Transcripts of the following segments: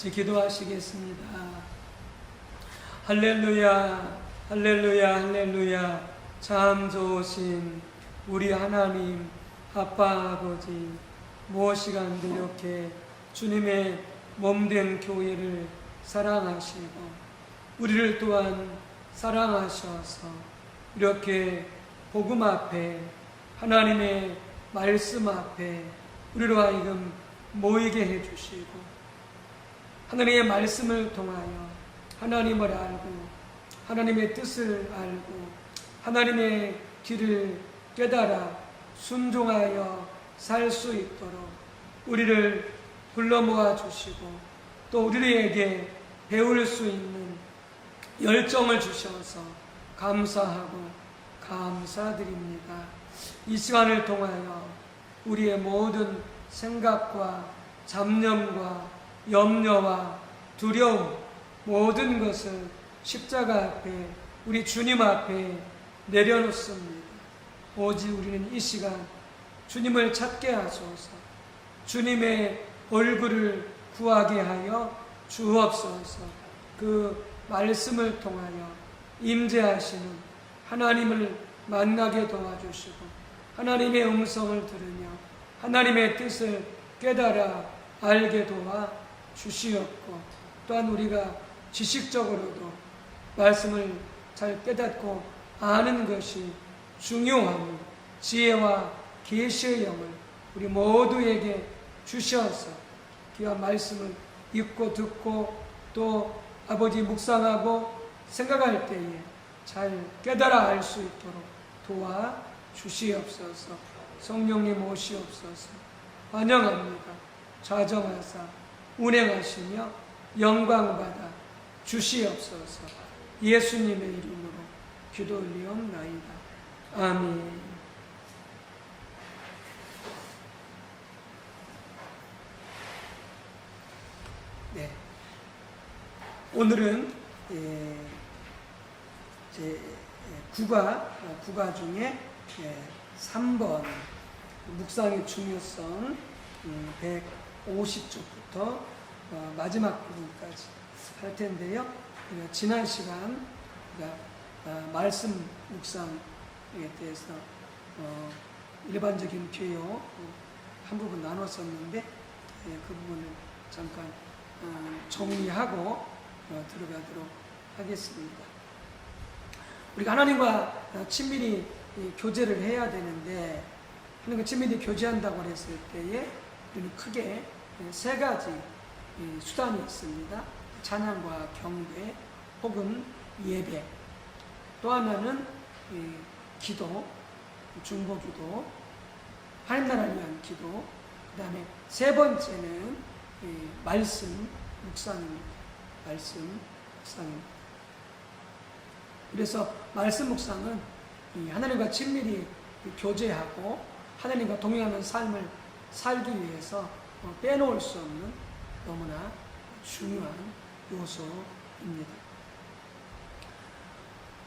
같이 기도하시겠습니다. 할렐루야, 할렐루야, 할렐루야. 참 좋으신 우리 하나님, 아빠, 아버지, 무엇이간데 이렇게 주님의 몸된 교회를 사랑하시고 우리를 또한 사랑하셔서 이렇게 복음 앞에, 하나님의 말씀 앞에 우리로 하여금 모이게 해주시고 하나님의 말씀을 통하여 하나님을 알고 하나님의 뜻을 알고 하나님의 길을 깨달아 순종하여 살 수 있도록 우리를 불러 모아 주시고 또 우리에게 배울 수 있는 열정을 주셔서 감사하고 감사드립니다. 이 시간을 통하여 우리의 모든 생각과 잡념과 염려와 두려움 모든 것을 십자가 앞에 우리 주님 앞에 내려놓습니다. 오직 우리는 이 시간 주님을 찾게 하소서, 주님의 얼굴을 구하게 하여 주옵소서. 그 말씀을 통하여 임재하시는 하나님을 만나게 도와주시고 하나님의 음성을 들으며 하나님의 뜻을 깨달아 알게 도와 주시옵고 또한 우리가 지식적으로도 말씀을 잘 깨닫고 아는 것이 중요한 지혜와 계시의 영을 우리 모두에게 주셔서 귀한 말씀을 읽고 듣고 또 아버지 묵상하고 생각할 때에 잘 깨달아 알 수 있도록 도와 주시옵소서. 성령님 오시옵소서. 환영합니다. 좌정하사 운행하시며 영광받아 주시옵소서. 예수님의 이름으로 기도 올리옵나이다. 아멘. 네. 오늘은 제 국가 중에 3번 묵상의 중요성 150쪽부터 마지막 부분까지 할 텐데요. 지난 시간 말씀 묵상에 대해서 일반적인 교요 한 부분 나눴었는데 그 부분을 잠깐 정리하고 들어가도록 하겠습니다. 우리가 하나님과 친밀히 교제를 해야 되는데 하나님과 친밀히 교제한다고 했을 때에 우리는 크게 세 가지 수단이 있습니다. 찬양과 경배 혹은 예배, 또 하나는 기도, 중보기도, 하나님 나라를 위한 기도, 그 다음에 세 번째는 말씀 묵상입니다. 말씀 묵상입니다. 그래서 말씀 묵상은 하나님과 친밀히 교제하고 하나님과 동행하는 삶을 살기 위해서 빼놓을 수 없는 너무나 중요한 요소입니다.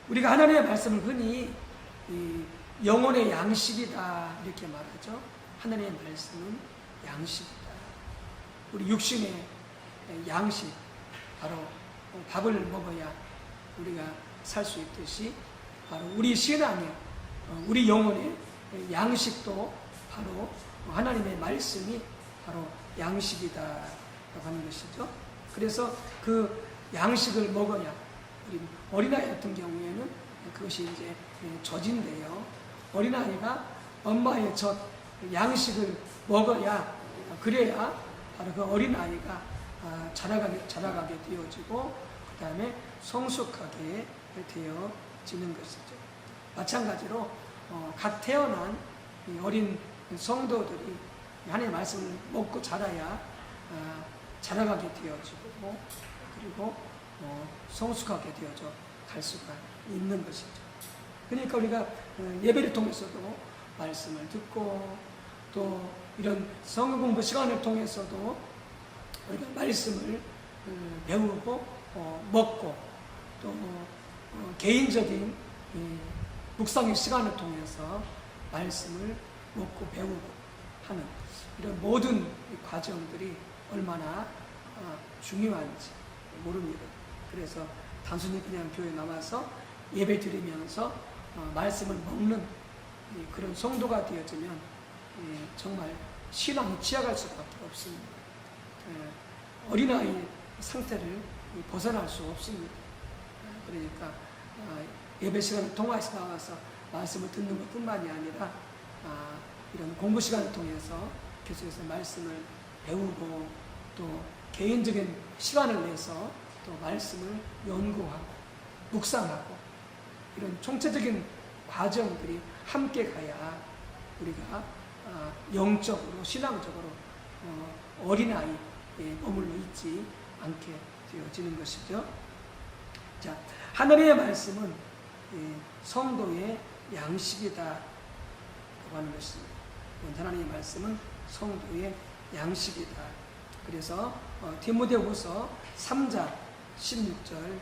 우리가 하나님의 말씀을 흔히 영혼의 양식이다 이렇게 말하죠. 하나님의 말씀은 양식이다. 우리 육신의 양식, 바로 밥을 먹어야 우리가 살 수 있듯이 바로 우리 신앙의 우리 영혼의 양식도 바로 하나님의 말씀이 바로 양식이다라고 하는 것이죠. 그래서 그 양식을 먹어야 우리 어린아이 같은 경우에는 그것이 이제 젖인데요. 어린아이가 엄마의 젖, 양식을 먹어야 그래야 바로 그 어린아이가 자라가게 되어지고 그 다음에 성숙하게 되어지는 것이죠. 마찬가지로 갓 태어난 어린 성도들이 하나님의 말씀을 먹고 자라야 자라가게 되어지고 그리고 성숙하게 되어져 갈 수가 있는 것이죠. 그러니까 우리가 예배를 통해서도 말씀을 듣고 또 이런 성경 공부 시간을 통해서도 우리가 말씀을 배우고 먹고 또 개인적인 묵상의 시간을 통해서 말씀을 먹고 배우고 하는 이런 모든 과정들이 얼마나 중요한지 모릅니다. 그래서 단순히 그냥 교회 나와서 예배 드리면서 말씀을 먹는 그런 성도가 되어지면 정말 신앙이 취약할 수밖에 없습니다. 어린아이 상태를 벗어날 수 없습니다. 그러니까 예배 시간을 통해서 나와서 말씀을 듣는 것뿐만이 아니라 이런 공부 시간을 통해서 계속해서 말씀을 배우고 또 개인적인 시간을 내서 또 말씀을 연구하고 묵상하고 이런 총체적인 과정들이 함께 가야 우리가 영적으로 신앙적으로 어린아이에 머물러 있지 않게 되어지는 것이죠. 자, 하나님의 말씀은 성도의 양식이다 하는 것입니다. 하나님의 말씀은 성도의 양식이다. 그래서 디모데후서 3장 16절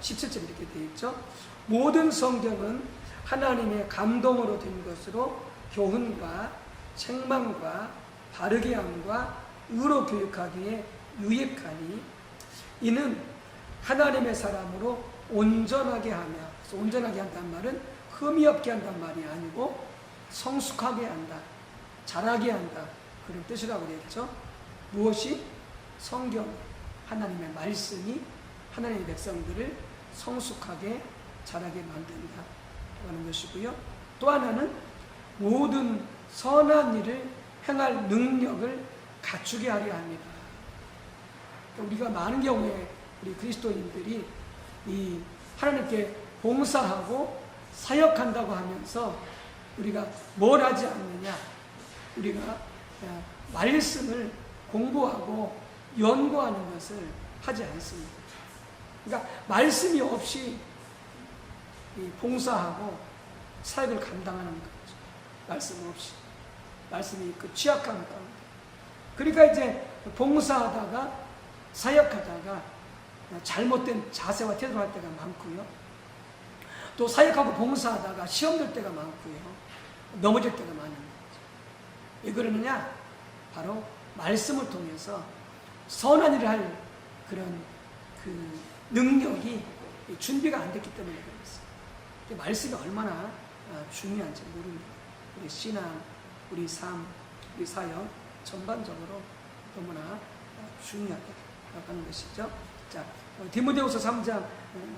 17절 이렇게 되어 있죠. 모든 성경은 하나님의 감동으로 된 것으로 교훈과 책망과 바르게 함과 의로 교육하기에 유익하니 이는 하나님의 사람으로 온전하게 하며, 그래서 온전하게 한다는 말은 흠이 없게 한다는 말이 아니고 성숙하게 한다, 자라게 한다, 그런 뜻이라고 되었죠. 무엇이? 성경, 하나님의 말씀이 하나님의 백성들을 성숙하게 자라게 만든다 하는 것이고요. 또 하나는 모든 선한 일을 행할 능력을 갖추게 하려 합니다. 우리가 많은 경우에 우리 그리스도인들이 이 하나님께 봉사하고 사역한다고 하면서 우리가 뭘 하지 않느냐? 우리가 말씀을 공부하고 연구하는 것을 하지 않습니다. 그러니까 말씀이 없이 봉사하고 사역을 감당하는 거죠. 말씀 없이. 말씀이 그 취약한 가운데. 그러니까 이제 봉사하다가 사역하다가 잘못된 자세와 태도를 할 때가 많고요. 또 사역하고 봉사하다가 시험 들 때가 많고요. 넘어질 때가 많은 거죠. 왜 그러느냐? 바로 말씀을 통해서 선한 일을 할 그런 그 능력이 준비가 안 됐기 때문에 그렇습니다. 말씀이 얼마나 중요한지 모릅니다. 우리 신앙, 우리 삶, 우리 사역 전반적으로 너무나 중요하게 하는 것이죠. 자, 디모데후서 3장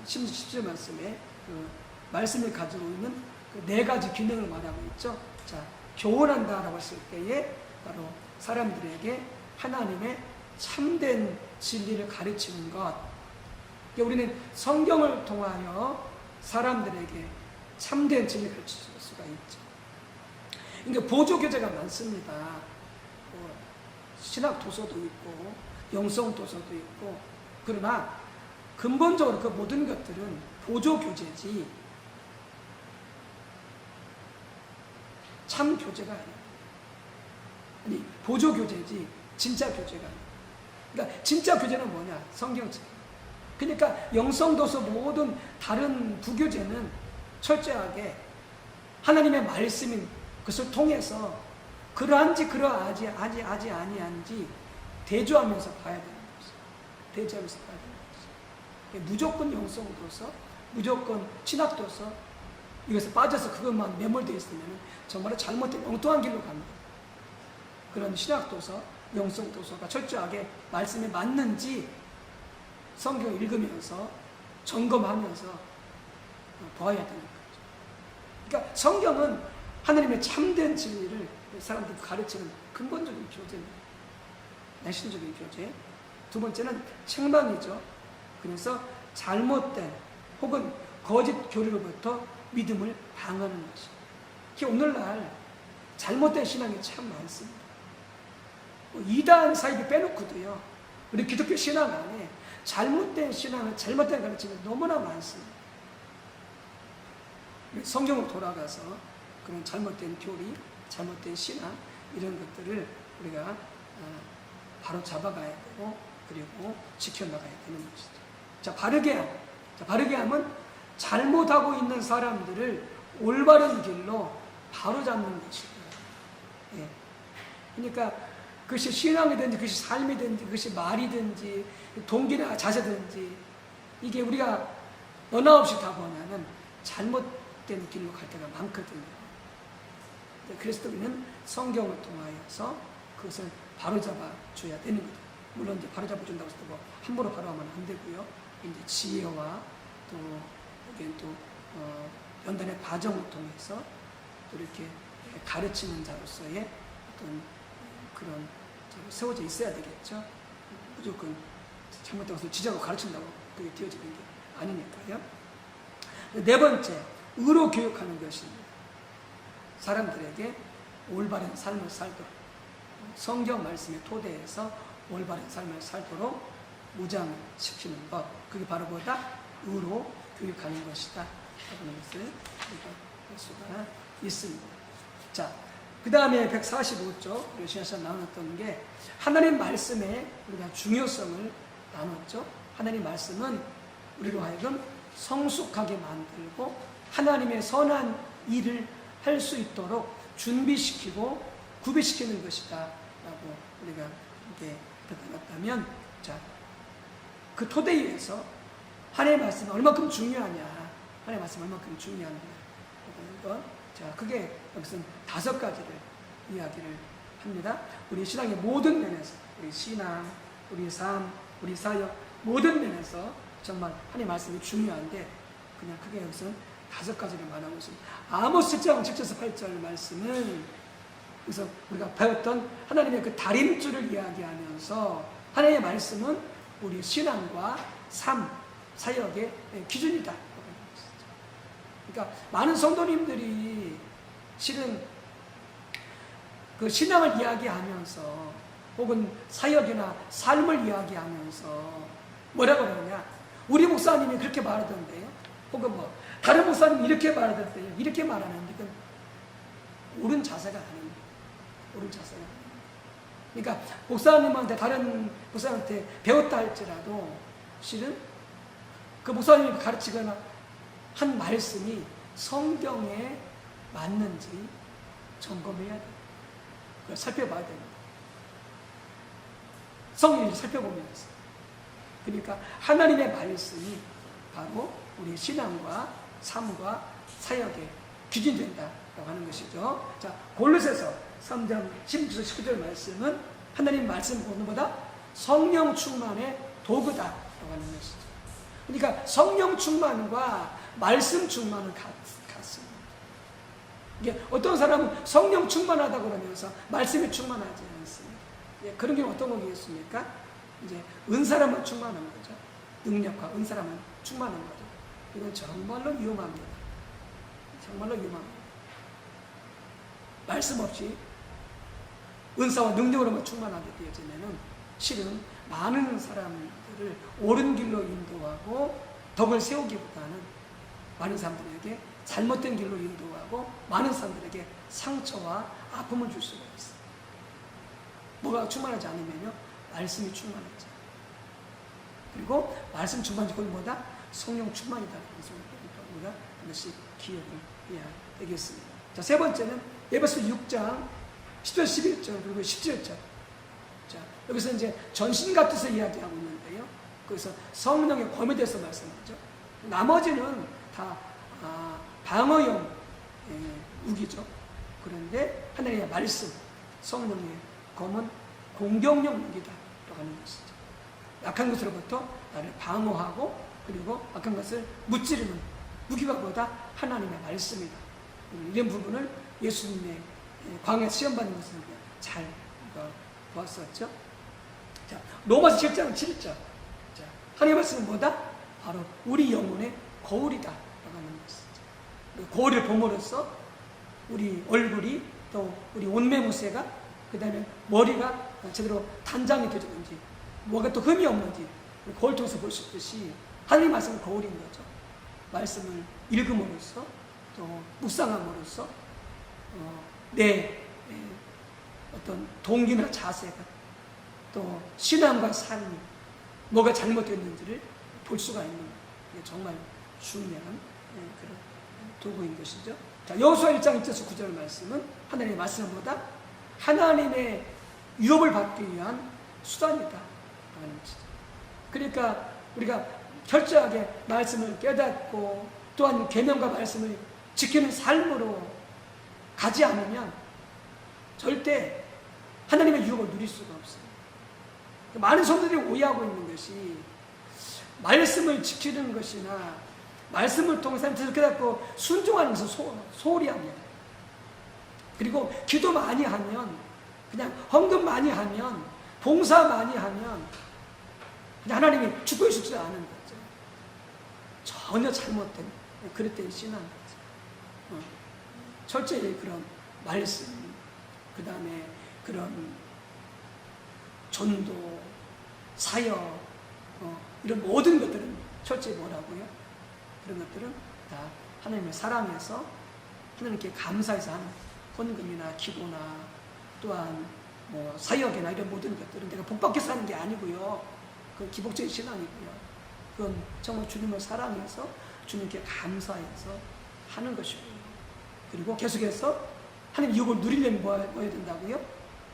17절 말씀에 그 말씀이 가지고 있는 그 네 가지 기능을 말하고 있죠. 자, 교훈한다라고 했을 때에 바로 사람들에게 하나님의 참된 진리를 가르치는 것. 우리는 성경을 통하여 사람들에게 참된 진리를 가르칠 수가 있죠. 그러니까 보조 교재가 많습니다. 신학 도서도 있고 영성 도서도 있고, 그러나 근본적으로 그 모든 것들은 보조 교재지 참 교재가 아니에요. 아니, 보조 교재지 진짜 교재가 아니에요. 그러니까 진짜 교재는 뭐냐? 성경책. 그러니까 영성도서 모든 다른 부교재는 철저하게 하나님의 말씀인 것을 통해서 그러한지 그러하지 아니한지 대조하면서 봐야 되는 거죠. 대조하면서 봐야 되는 거죠. 무조건 영성도서, 무조건 신학도서 이것에 빠져서 그것만 매몰되어 있으면 정말 잘못된 엉뚱한 길로 갑니다. 그런 신학도서, 영성도서가 철저하게 말씀에 맞는지 성경을 읽으면서 점검하면서 보아야 되는 거죠. 그러니까 성경은 하나님의 참된 진리를 사람들이 가르치는 근본적인 교재입니다. 내신적인 교재. 두 번째는 책망이죠. 그래서 잘못된 혹은 거짓 교리로부터 믿음을 방하는 것이죠. 오늘날 잘못된 신앙이 참 많습니다. 이단 사이비 빼놓고도요, 우리 기독교 신앙 안에 잘못된 신앙을, 잘못된 가르침이 너무나 많습니다. 성경으로 돌아가서 그런 잘못된 교리, 잘못된 신앙, 이런 것들을 우리가 바로 잡아가야 되고, 그리고 지켜나가야 되는 것이죠. 자, 바르게 함. 자, 바르게 함은 잘못하고 있는 사람들을 올바른 길로 바로 잡는 것이고요. 예. 그러니까 그것이 신앙이든지 그것이 삶이든지 그것이 말이든지 동기나 자세든지 이게 우리가 너나 없이 다 보면은 잘못된 길로 갈 때가 많거든요. 그래서 우리는 성경을 통하여서 그것을 바로잡아 줘야 되는 거죠. 물론 이제 바로잡아 준다고 해서 뭐 함부로 바로 하면 안 되고요. 이제 지혜와 또 여기엔 또 연단의 과정을 통해서 또 이렇게 가르치는 자로서의 어떤 그런 세워져 있어야 되겠죠. 무조건 잘못된 것을 지적하고 가르친다고 그게 되어지는 게 아니니까요. 네 번째, 의로 교육하는 것입니다. 사람들에게 올바른 삶을 살도록 성경 말씀의 토대에서 올바른 삶을 살도록 무장시키는 것, 그게 바로 뭐다? 의로 교육하는 것이다 하는 것을 우리가 볼 수가 있습니다. 자, 그 다음에 145쪽 우리 시간에 나눴던 게 하나님 말씀의 우리가 중요성을 나눴죠. 하나님 말씀은 우리로 하여금 성숙하게 만들고 하나님의 선한 일을 할 수 있도록 준비시키고 구비시키는 것이다 라고 우리가 이렇게 나눴다면, 자, 그 토대 위에서 하나님의 말씀이 얼마큼 중요하냐, 하나님의 말씀이 얼마큼 중요하냐 것, 자, 그게 여기서 5가지를 이야기를 합니다. 우리 신앙의 모든 면에서, 우리 신앙, 우리 삶, 우리 사역 모든 면에서 정말 하나님의 말씀이 중요한데, 그냥 그게 여기서 5가지를 말하고 있습니다. 아모스 7장 7절에서 8절 말씀은 그래서 우리가 배웠던 하나님의 그 다림줄을 이야기하면서 하나님의 말씀은 우리 신앙과 삶, 사역의 기준이다. 그러니까 많은 성도님들이 실은 그 신앙을 이야기하면서 혹은 사역이나 삶을 이야기하면서 뭐라고 그러냐, 우리 목사님이 그렇게 말하던데요, 혹은 뭐 다른 목사님이 이렇게 말하던데요, 이렇게 말하는데 그건 옳은 자세가 아닙니다. 옳은 자세가 아닙니다. 그러니까 목사님한테, 다른 목사님한테 배웠다 할지라도 실은 그 목사님이 가르치거나 한 말씀이 성경에 맞는지 점검해야 돼요. 그걸 살펴봐야 됩니다. 성경을 살펴보면서. 그러니까 하나님의 말씀이 바로 우리 신앙과 삶과 사역의 기준이 된다라고 하는 것이죠. 자, 골로새서 3장 16절 19절 말씀은 하나님 말씀 보는 보다 성령 충만의 도구다라고 하는 것이죠. 그러니까 성령 충만과 말씀 충만은 같습니다. 이게 어떤 사람은 성령 충만하다고 그러면서 말씀이 충만하지 않습니다. 그런 게 어떤 거겠습니까? 이제 은사라면 충만한 거죠. 능력과 은사라면 충만한 거죠. 이건 정말로 위험합니다. 정말로 위험합니다. 말씀 없이 은사와 능력으로만 충만하게 되어지면은 실은 많은 사람들을 옳은 길로 인도하고 덕을 세우기보다는 많은 사람들에게 잘못된 길로 인도하고 많은 사람들에게 상처와 아픔을 줄 수가 있어요. 뭐가 충만하지 않으면요, 말씀이 충만하죠. 그리고 말씀 충만이 곧 뭐다? 성령 충만이다. 그래서 우리가 하나씩 기억을 해야 되겠습니다. 자, 세 번째는 에베소 6장 10절 11절 그리고 17절. 자, 여기서 이제 전신갑 뜻을 이야기하고 있는데요, 거기서 성령의 검에 대해서 말씀하죠. 나머지는 다 방어용 무기죠. 그런데 하나님의 말씀, 성령의 검은 공격용 무기다라고 하는 것이죠. 약한 것으로부터 나를 방어하고 그리고 악한 것을 무찌르는 무기가 뭐다? 하나님의 말씀이다. 이런 부분을 예수님의 광야 시험받는 것을 잘 보았었죠. 자, 로마서 7장 7절. 자, 하나님의 말씀은 뭐다? 바로 우리 영혼의 거울이다라고 하는 것이죠. 거울을 봄으로써 우리 얼굴이 또 우리 옷매무새가 그 다음에 머리가 제대로 단장이 되는지 뭐가 또 흠이 없는지 거울 통해서 볼 수 있듯이 하나님 말씀은 거울인 거죠. 말씀을 읽음으로써 또 묵상함으로써 내 어떤 동기나 자세가 또 신앙과 삶이 뭐가 잘못됐는지를 볼 수가 있는 정말 중요한 그런 도구인 것이죠. 자, 여호수아 1장 1절에서 9절 말씀은 하나님의 말씀보다 하나님의 유업을 받기 위한 수단이다 라는 것이죠. 그러니까 우리가 철저하게 말씀을 깨닫고 또한 계명과 말씀을 지키는 삶으로 가지 않으면 절대 하나님의 유업을 누릴 수가 없어요. 많은 성도들이 오해하고 있는 것이 말씀을 지키는 것이나 말씀을 통해서 하나님 뜻을 깨닫고 순종하는 것을 소홀히 합니다. 그리고 기도 많이 하면, 그냥 헌금 많이 하면, 봉사 많이 하면 그냥 하나님이 축복해 주지 않은 거죠. 전혀 잘못된 그릇된 신앙 거죠. 철저히 그런 말씀, 그 다음에 그런 전도, 사역, 이런 모든 것들은 철저히 뭐라고요? 그런 것들은 다 하나님을 사랑해서 하나님께 감사해서 하는 헌금이나 기도나 또한 뭐 사역이나 이런 모든 것들은 내가 복받게서 하는 게 아니고요. 그건 기복적인 신앙이고요. 그건 정말 주님을 사랑해서 주님께 감사해서 하는 것이고요. 그리고 계속해서 하나님 유업을 누리려면 뭐 해야 된다고요?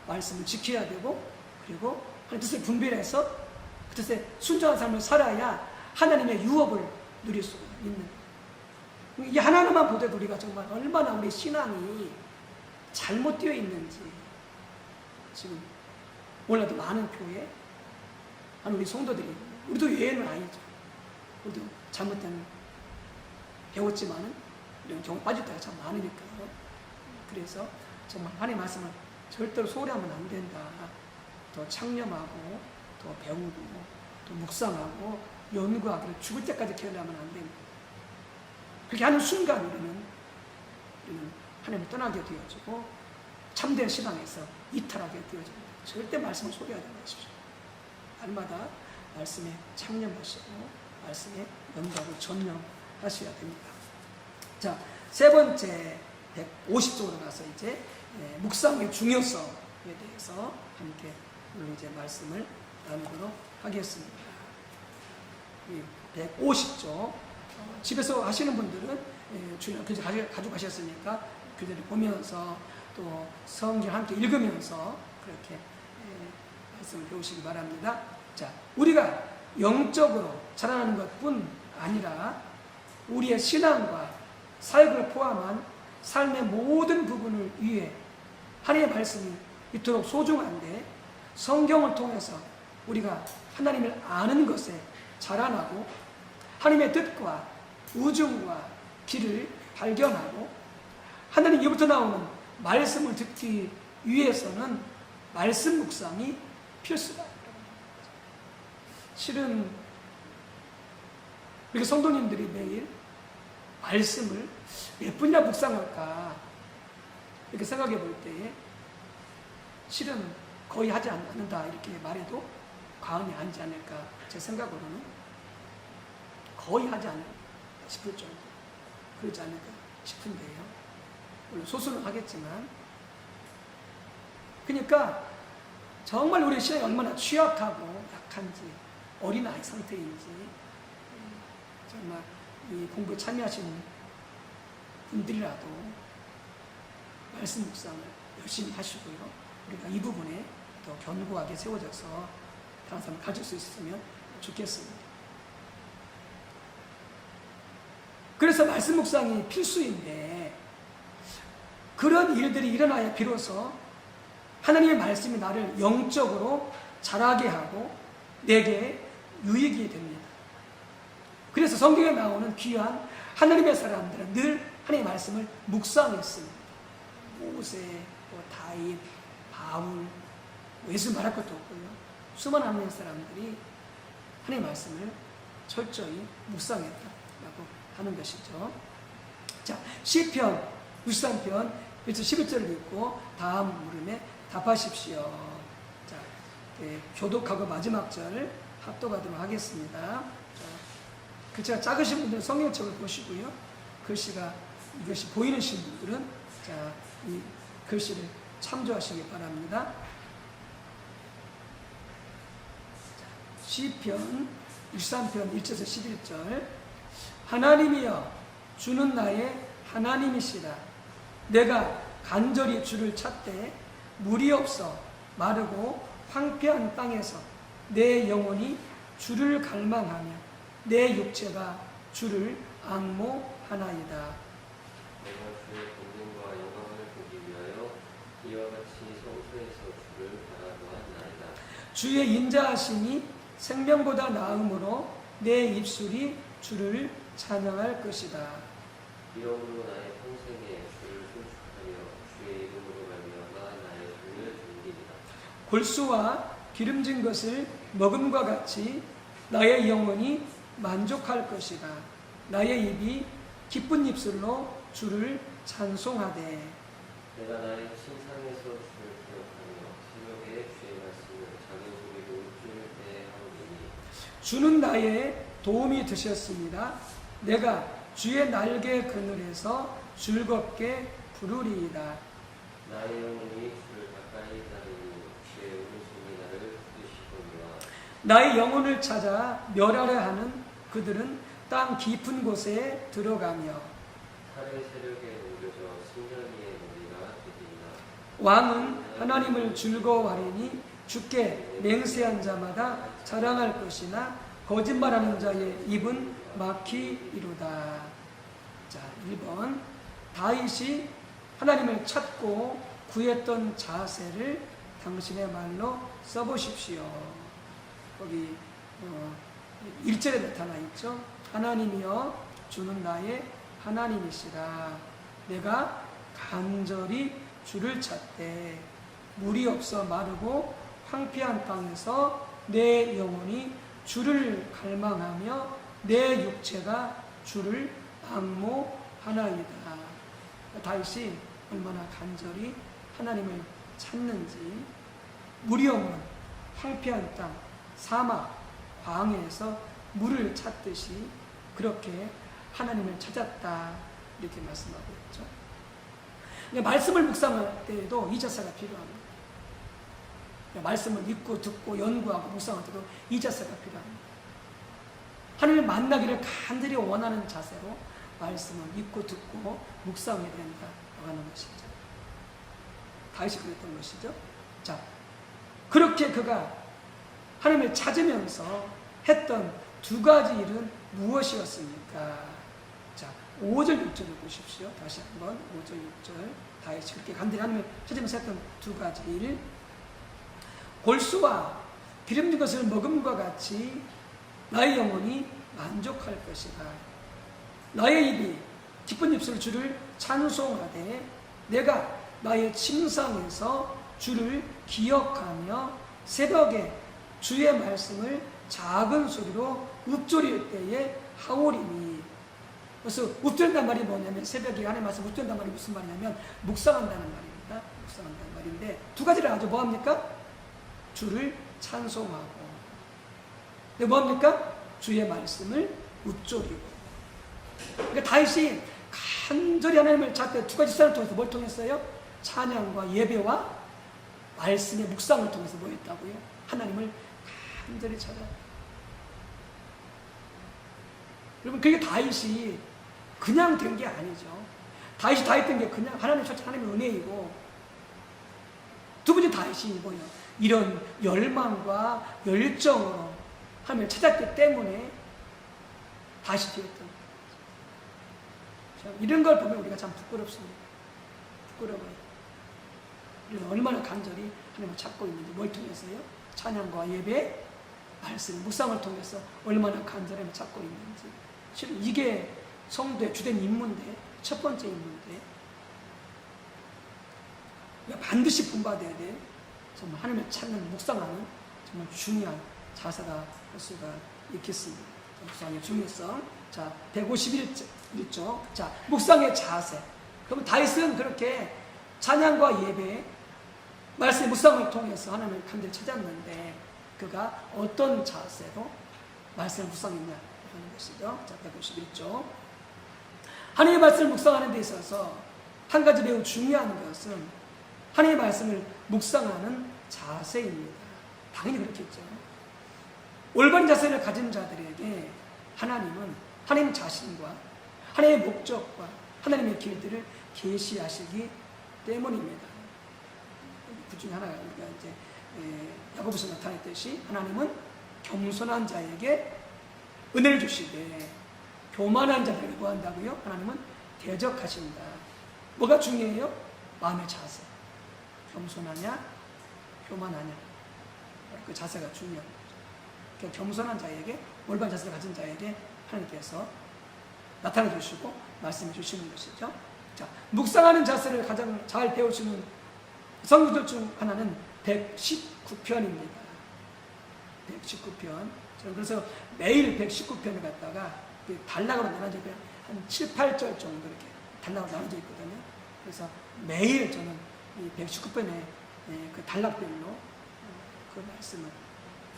말씀을 지켜야 되고, 그리고 하나님 뜻을 분별해서 그 뜻에 순종한 삶을 살아야 하나님의 유업을 누릴 수가 있는. 이 하나하나만 보더라도 우리가 정말 얼마나 우리 신앙이 잘못되어 있는지, 지금 몰라도 많은 교회, 우리 성도들이, 우리도 예외는 아니죠. 우리도 잘못된 배웠지만은 이런 경우 빠질 때가 참 많으니까요. 그래서 정말 하나님의 말씀을 절대로 소홀히 하면 안 된다. 더 창념하고, 더 배우고, 또 묵상하고, 연구하기를 죽을 때까지 기다리면 안 됩니다. 그렇게 하는 순간 우리는 하나님을 떠나게 되어지고 참된 신앙에서 이탈하게 되어집니다. 절대 말씀을 소홀히 하지 마십시오. 날마다 말씀에 창념하시고 말씀에 연구하고 전념하셔야 됩니다. 자, 세 번째 150쪽으로 가서 이제 묵상의 중요성에 대해서 함께 오늘 이제 말씀을 나누도록 하겠습니다. 150쪽 집에서 하시는 분들은 교재 가져가셨으니까 교재를 보면서 또 성경 함께 읽으면서 그렇게 말씀을 배우시기 바랍니다. 자, 우리가 영적으로 자라나는 것뿐 아니라 우리의 신앙과 사역을 포함한 삶의 모든 부분을 위해 하나님의 말씀이 이토록 소중한데, 성경을 통해서 우리가 하나님을 아는 것에 자라나고 하나님의 뜻과 우중과 길을 발견하고 하나님 입으로부터 나오는 말씀을 듣기 위해서는 말씀 묵상이 필수다. 실은 우리 성도님들이 매일 말씀을 몇 분이나 묵상할까 이렇게 생각해 볼 때에 실은 거의 하지 않는다 이렇게 말해도 과언이 아니지 않을까, 제 생각으로는 거의 하지 않을까 싶을 정도, 그러지 않을까 싶은데요. 물론 소수는 하겠지만, 그러니까 정말 우리 신앙이 얼마나 취약하고 약한지, 어린아이 상태인지, 정말 이 공부에 참여하시는 분들이라도 말씀 묵상을 열심히 하시고요. 우리가 이 부분에 더 견고하게 세워져서 다른 사람을 가질 수 있으면 좋겠습니다. 그래서 말씀 묵상이 필수인데, 그런 일들이 일어나야 비로소 하나님의 말씀이 나를 영적으로 자라게 하고 내게 유익이 됩니다. 그래서 성경에 나오는 귀한 하나님의 사람들은 늘 하나님의 말씀을 묵상했습니다. 모세, 다윗, 바울, 예수 말할 것도 없고요. 수많은 하나님의 사람들이 하나님의 말씀을 철저히 묵상했다라고 하는 것이죠. 자, 시편 63편 1절 11절을 읽고 다음 물음에 답하십시오. 자, 교독하고 마지막 절 합독하도록 하겠습니다. 자, 글씨가 작으신 분들은 성경책을 보시고요. 글씨가 이것이 보이는 분들은 자, 이 글씨를 참조하시기 바랍니다. 시편 63편 1절에서 11절. 하나님이여, 주는 나의 하나님이시라. 내가 간절히 주를 찾되 물이 없어 마르고 황폐한 땅에서 내 영혼이 주를 갈망하며 내 육체가 주를 앙모하나이다. 내가 주의 권능과 영광을 보기 위하여 이와 같이 성소에서 주를 바라보았나이다. 주의 인자하심이 생명보다 나음으로 내 입술이 주를 찬양할 것이다. 이러므로 나의 평생에 주를 송축하며 주의 이름으로 말미암아 나의 주를 존귀리라. 골수와 기름진 것을 먹음과 같이 나의 영혼이 만족할 것이다. 나의 입이 기쁜 입술로 주를 찬송하되. 내가 나의 신상에서 주를 기억하며 새벽에 주의 말씀을 작은 소리로 주를 때 하오리니. 주는 나의 도움이 되셨습니다. 내가 주의 날개 그늘에서 즐겁게 부르리이다. 나의 영혼이 주를 가까이 따르니 주의 오른손이 나를 붙드시거니와. 나의 영혼을 찾아 멸하려 하는 그들은 땅 깊은 곳에 들어가며 달의 세력에 옮겨져 승전이의 머리가 되리이다. 왕은 하나님을 즐거워하리니 주께 맹세한 자마다 자랑할 것이나 거짓말하는 자의 입은 막히리로다. 자, 1번 다윗이 하나님을 찾고 구했던 자세를 당신의 말로 써보십시오. 거기 1절에 나타나 있죠. 하나님이여 주는 나의 하나님이시라. 내가 간절히 주를 찾되 물이 없어 마르고 황폐한 땅에서 내 영혼이 주를 갈망하며 내 육체가 주를 앙모하나이다. 다윗이 얼마나 간절히 하나님을 찾는지, 물이 없는 황폐한 땅, 사막, 광야에서 물을 찾듯이 그렇게 하나님을 찾았다, 이렇게 말씀하고 있죠. 말씀을 묵상할 때에도 이 자세가 필요합니다. 말씀을 읽고 듣고 연구하고 묵상할 때도 이 자세가 필요합니다. 하나님을 만나기를 간절히 원하는 자세로 말씀을 읽고 듣고 묵상해야 된다고 하는 것이죠. 다윗이 그랬던 것이죠. 자, 그렇게 그가 하나님을 찾으면서 했던 두 가지 일은 무엇이었습니까? 자, 5절 6절을 보십시오. 다시 한번 5절 6절. 다윗이 그렇게 간절히 하나님을 찾으면서 했던 두 가지 일. 골수와 기름진 것을 먹음과 같이 나의 영혼이 만족할 것이다. 나의 입이 기쁜 입술 주를 찬송하되 내가 나의 침상에서 주를 기억하며 새벽에 주의 말씀을 작은 소리로 읊조릴 때에 하오리니. 그래서 읊조린다는 말이 뭐냐면, 새벽에 하나님의 말씀 읊조린다는 말이 무슨 말이냐면 묵상한다는 말입니다. 묵상한다는 말인데 두 가지를 아주 뭐합니까? 주를 찬송하고, 근데 뭐합니까? 주의 말씀을 읊조리고. 그러니까 다윗이 간절히 하나님을 찾되 두 가지 수단을 통해서 뭘 통했어요? 찬양과 예배와 말씀의 묵상을 통해서 뭐 했다고요? 하나님을 간절히 찾아. 여러분, 그게 다윗이 그냥 된 게 아니죠. 다윗이 된 게 그냥 하나님 첫째 하나님의 은혜이고, 두 번째 다윗이 뭐예요? 이런 열망과 열정으로 하나님을 찾았기 때문에 다시 되었던 거예요. 이런 걸 보면 우리가 참 부끄럽습니다. 부끄러워요. 우리가 얼마나 간절히 하나님을 찾고 있는지, 뭘 통해서요? 찬양과 예배, 말씀, 묵상을 통해서 얼마나 간절히 하나님을 찾고 있는지. 실은 이게 성도의 주된 임무인데, 첫 번째 임무인데, 반드시 본받아야 돼. 정말 하나님을 찾는, 묵상하는 정말 중요한 자세가 할 수가 있겠습니다. 묵상의 중요성. 자, 151조. 자, 묵상의 자세. 그럼 다윗은 그렇게 찬양과 예배, 말씀의 묵상을 통해서 하나님을 간절히 찾았는데, 그가 어떤 자세로 말씀을 묵상했냐 하는 것이죠. 자, 151조. 하나님의 말씀을 묵상하는 데 있어서 한 가지 매우 중요한 것은 하나님의 말씀을 묵상하는 자세입니다. 당연히 그렇겠죠. 올바른 자세를 가진 자들에게 하나님은 하나님 자신과 하나님의 목적과 하나님의 길들을 계시하시기 때문입니다. 그 중에 하나가 이제 야고보서 나타냈듯이 하나님은 겸손한 자에게 은혜를 주시되 교만한 자들에게 구한다고요? 하나님은 대적하신다. 뭐가 중요해요? 마음의 자세. 겸손하냐, 교만하냐. 그 자세가 중요한 거죠. 그러니까 겸손한 자에게, 올바른 자세를 가진 자에게 하나님께서 나타내 주시고 말씀해 주시는 것이죠. 자, 묵상하는 자세를 가장 잘 배울 수 있는 성구절 중 하나는 119편입니다. 119편. 저는 그래서 매일 119편을 갖다가 단락으로 나눠져 있고요. 한 7, 8절 정도 이렇게 단락으로 나눠져 있거든요. 그래서 매일 저는 이 119편의 그 단락별로 그 말씀을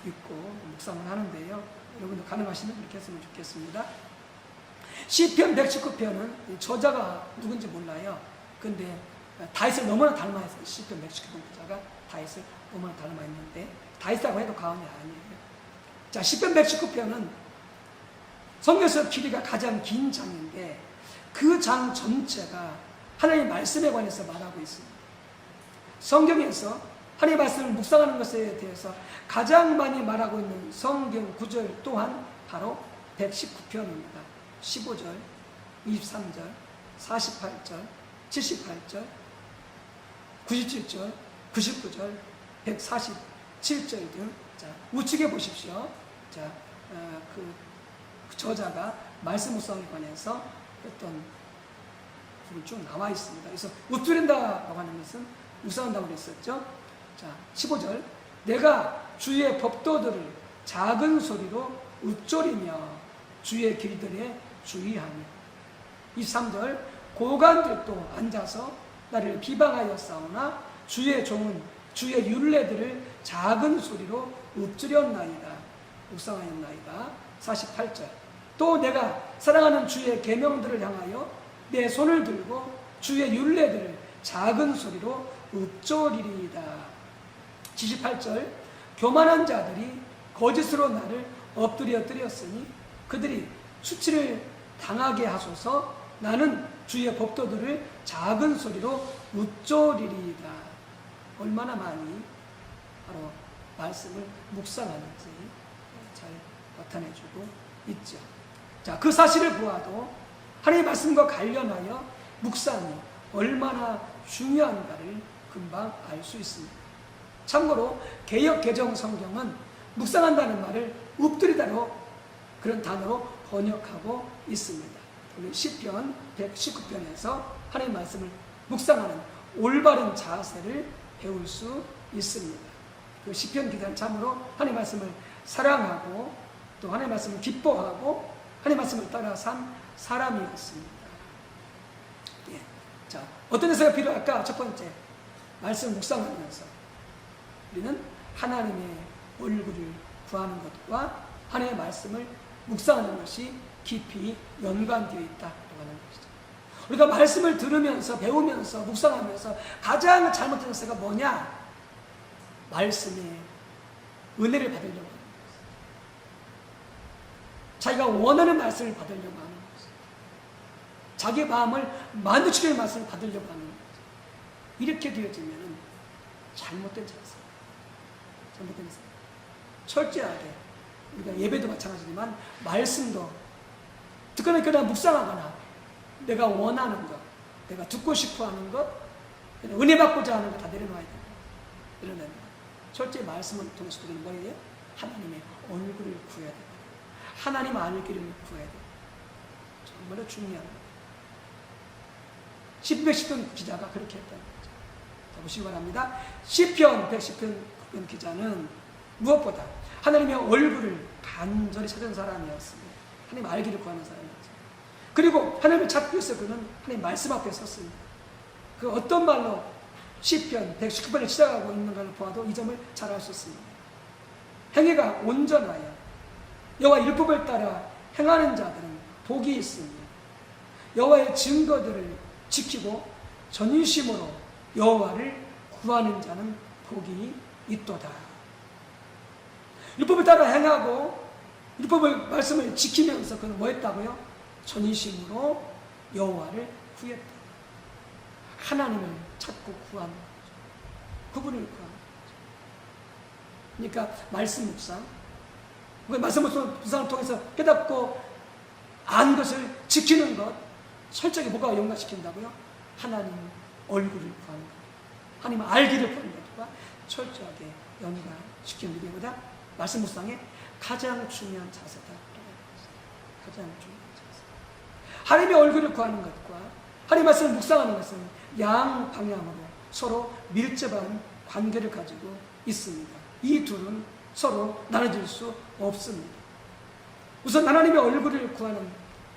읽고 묵상을 하는데요. 여러분도 가능하시면 그렇게 했으면 좋겠습니다. 시편 119편은 저자가 누군지 몰라요. 근데 다윗을 너무나 닮아 있어요. 시편 119편 저자가 다윗을 너무나 닮아 있는데 다윗이라고 해도 과언이 아니에요. 자, 시편 119편은 성경에서 길이가 가장 긴 장인데 그 장 전체가 하나님의 말씀에 관해서 말하고 있습니다. 성경에서 하나님의 말씀을 묵상하는 것에 대해서 가장 많이 말하고 있는 성경 구절 또한 바로 119편입니다. 15절, 23절, 48절, 78절, 97절, 99절, 147절 등 자, 우측에 보십시오. 자, 그 저자가 말씀 묵상에 관해서 어떤 부분이 쭉 나와 있습니다. 그래서 읊조린다고 하는 것은 묵상한다고 그랬었죠. 자, 15절 내가 주의 법도들을 작은 소리로 읊조리며 주의 길들에 주의하며 23절 고관들도 앉아서 나를 비방하여 싸우나 주의 종은 주의 율례들을 작은 소리로 읊조렸나이다. 묵상하였나이다. 48절 또 내가 사랑하는 주의 계명들을 향하여 내 손을 들고 주의 율례들을 작은 소리로 읊조리리이다. 78절 교만한 자들이 거짓으로 나를 엎드려 뜨렸으니 그들이 수치를 당하게 하소서. 나는 주의 법도들을 작은 소리로 읊조리리이다. 얼마나 많이 바로 말씀을 묵상하는지 잘 나타내주고 있죠. 자, 그 사실을 보아도 하나님의 말씀과 관련하여 묵상이 얼마나 중요한가를 금방 알 수 있습니다. 참고로 개역 개정 성경은 묵상한다는 말을 읊조리다로 그런 단어로 번역하고 있습니다. 시편 119편에서 하나님의 말씀을 묵상하는 올바른 자세를 배울 수 있습니다. 그 시편 기자는 참으로 하나님의 말씀을 사랑하고 또 하나님의 말씀을 기뻐하고 하나님의 말씀을 따라 산 사람이었습니다. 예. 자, 어떤 데서가 필요할까? 첫 번째, 말씀 묵상하면서 우리는 하나님의 얼굴을 구하는 것과 하나님의 말씀을 묵상하는 것이 깊이 연관되어 있다고 하는 것이죠. 우리가 말씀을 들으면서 배우면서 묵상하면서 가장 잘못된 것이 뭐냐? 말씀의 은혜를 받으려고 하는 것이죠. 자기가 원하는 말씀을 받으려고 하는 것이죠. 자기의 마음을 만족시키는 말씀을 받으려고 하는 거죠. 이렇게 되어지면 잘못된 자세. 잘못된 자세. 철저하게 우리가 예배도 마찬가지지만 말씀도 듣거나 그러나 묵상하거나 내가 원하는 것, 내가 듣고 싶어하는 것, 은혜 받고자 하는 것 다 내려놔야 됩니다. 내려놔야 철저히 말씀을 통해서 우리는 뭐예요? 하나님의 얼굴을 구해야 됩니다. 하나님 알기를 구해야 됩니다. 정말로 중요한 거예요. 시편 110편 기자가 그렇게 했다는 거죠. 자, 보시기 바랍니다. 시편 110편 기자는 무엇보다 하나님의 얼굴을 간절히 찾은 사람이었습니다. 하나님 알기를 구하는 사람이었습니다. 그리고 하나님을 찾기 위해서 그는 하나님 말씀 앞에 섰습니다. 그 어떤 말로 시편 119편을 시작하고 있는가를 보아도 이 점을 잘 알 수 있습니다. 행위가 온전하여 여호와 율법을 따라 행하는 자들은 복이 있습니다. 여호와의 증거들을 지키고 전심으로 여호와를 구하는 자는 복이 있도다. 율법을 따라 행하고 율법을 말씀을 지키면서 그는 뭐 했다고요? 전심으로 여호와를 구했다. 하나님을 찾고 구하는 거죠. 그분을 구하는 거죠. 그러니까 말씀 묵상, 그 말씀 묵상을 통해서 깨닫고 안 것을 지키는 것, 철저하게 뭐가 연관시킨다고요? 하나님 얼굴을 구하는 것, 하나님 알기를 구하는 것과 철저하게 연관시키는 일보다 말씀 묵상의 가장 중요한 자세다. 가장 중요한 자세. 하나님의 얼굴을 구하는 것과 하나님의 말씀을 묵상하는 것은 양방향으로 서로 밀접한 관계를 가지고 있습니다. 이 둘은 서로 나눠질 수 없습니다. 우선 하나님의 얼굴을 구하는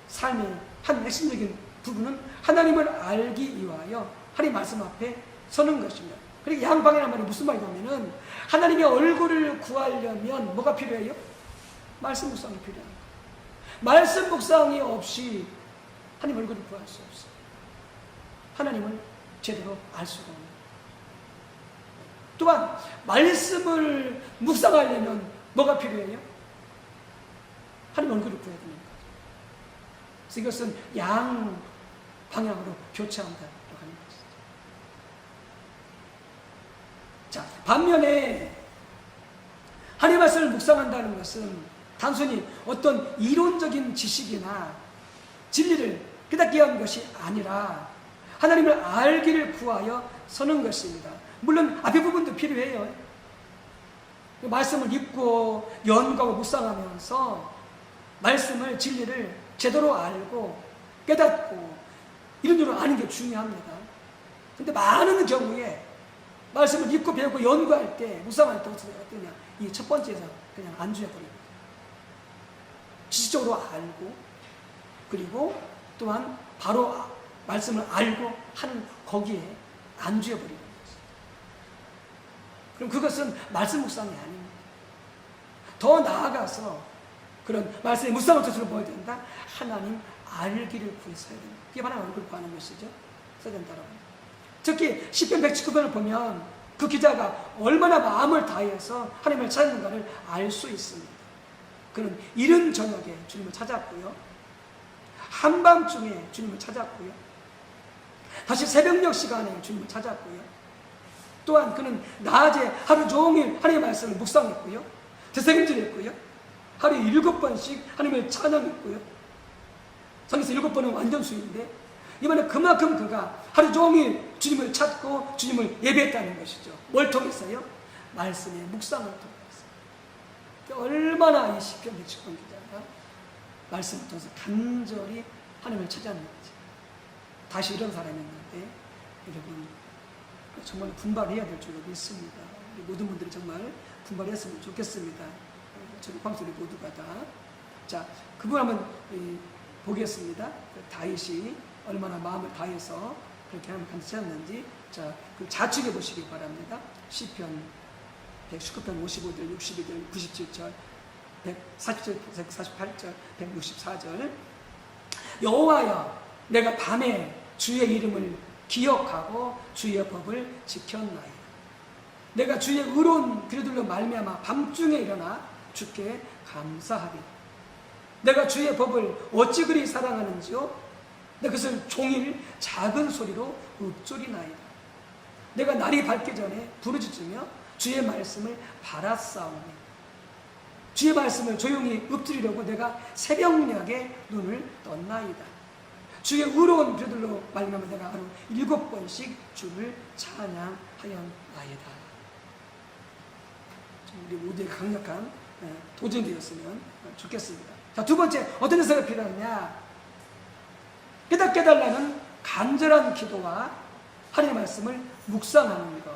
삶의 한 핵심적인 부분은 하나님을 알기 위하여 하나님 말씀 앞에 서는 것입니다. 그리고 양방향이라는 말이 무슨 말이냐면은 하나님의 얼굴을 구하려면 뭐가 필요해요? 말씀 묵상이 필요한 거예요. 말씀 묵상이 없이 하나님 얼굴을 구할 수 없어요. 하나님을 제대로 알 수가 없는 거예요. 또한 말씀을 묵상하려면 뭐가 필요해요? 하나님 얼굴을 구해야 되는 거죠. 그래서 이것은 양방향으로 교차한다고 하는 것이죠. 자, 반면에 하나님 말씀을 묵상한다는 것은 단순히 어떤 이론적인 지식이나 진리를 깨닫게 하는 것이 아니라 하나님을 알기를 구하여 서는 것입니다. 물론 앞에 부분도 필요해요. 말씀을 읽고 연구하고 묵상하면서 말씀을, 진리를 제대로 알고 깨닫고 이런 일을 아는 게 중요합니다. 근데 많은 경우에 말씀을 읽고 배우고 연구할 때, 묵상할 때 어떻게 되냐, 이 첫 번째에서 그냥 안주해버립니다. 지식적으로 알고, 그리고 또한 바로 말씀을 알고 하는 거기에 안주해버리는 거죠. 그럼 그것은 말씀 묵상이 아닙니다. 더 나아가서 그런 말씀의 묵상을 뜻으로 보여야 된다. 하나님 알기를 구했어야 된다. 그게 하나님 얼굴을 구하는 것이죠. 써야 된다라고 합니다. 특히 시편 119편을 보면 그 기자가 얼마나 마음을 다해서 하나님을 찾는가를 알 수 있습니다. 그는 이른 저녁에 주님을 찾았고요. 한밤중에 주님을 찾았고요. 다시 새벽녘 시간에 주님을 찾았고요. 또한 그는 낮에 하루 종일 하나님의 말씀을 묵상했고요. 되새김질했고요. 하루에 7번씩 하나님을 찬양했고요. 성경에서 7번은 완전 수인데 이번에 그만큼 그가 하루 종일 주님을 찾고 주님을 예배했다는 것이죠. 뭘 통해서요? 말씀의 묵상을 통해서. 얼마나 이 시편 119편 기자가 말씀을 통해서 간절히 하나님을 찾았는지. 다시 이런 사람이었는데 여러분 정말 분발해야 될 줄로 믿습니다. 우리 모든 분들이 정말 분발했으면 좋겠습니다. 저희 광소리 모두가 다. 자, 그분 한번 보겠습니다. 다윗이 얼마나 마음을 다해서 그렇게 하나님을 간절히 자, 그 좌측에 보시기 바랍니다. 시편 119편 55절, 62절, 97절, 147절, 148절, 164절. 여호와여, 내가 밤에 주의 이름을 기억하고 주의 법을 지켰나이다. 내가 주의 의로운 기도들로 말미암아 밤중에 일어나 주께 감사하리. 내가 주의 법을 어찌 그리 사랑하는지요? 내가 그것을 종일 작은 소리로 읊조리나이다. 내가 날이 밝기 전에 부르짖으며 주의 말씀을 바라싸우니 주의 말씀을 조용히 읊조리려고 내가 새벽녘에 눈을 떴나이다. 주의 의로운 기도들로 말미암아 내가 하루 7번씩 주를 찬양하였나이다. 우리 모두의 강력한 도전이 되었으면 좋겠습니다. 자, 두 번째, 어떤 데서가 필요하냐? 깨닫게 해달라는 간절한 기도와 하나님의 말씀을 묵상하는 것.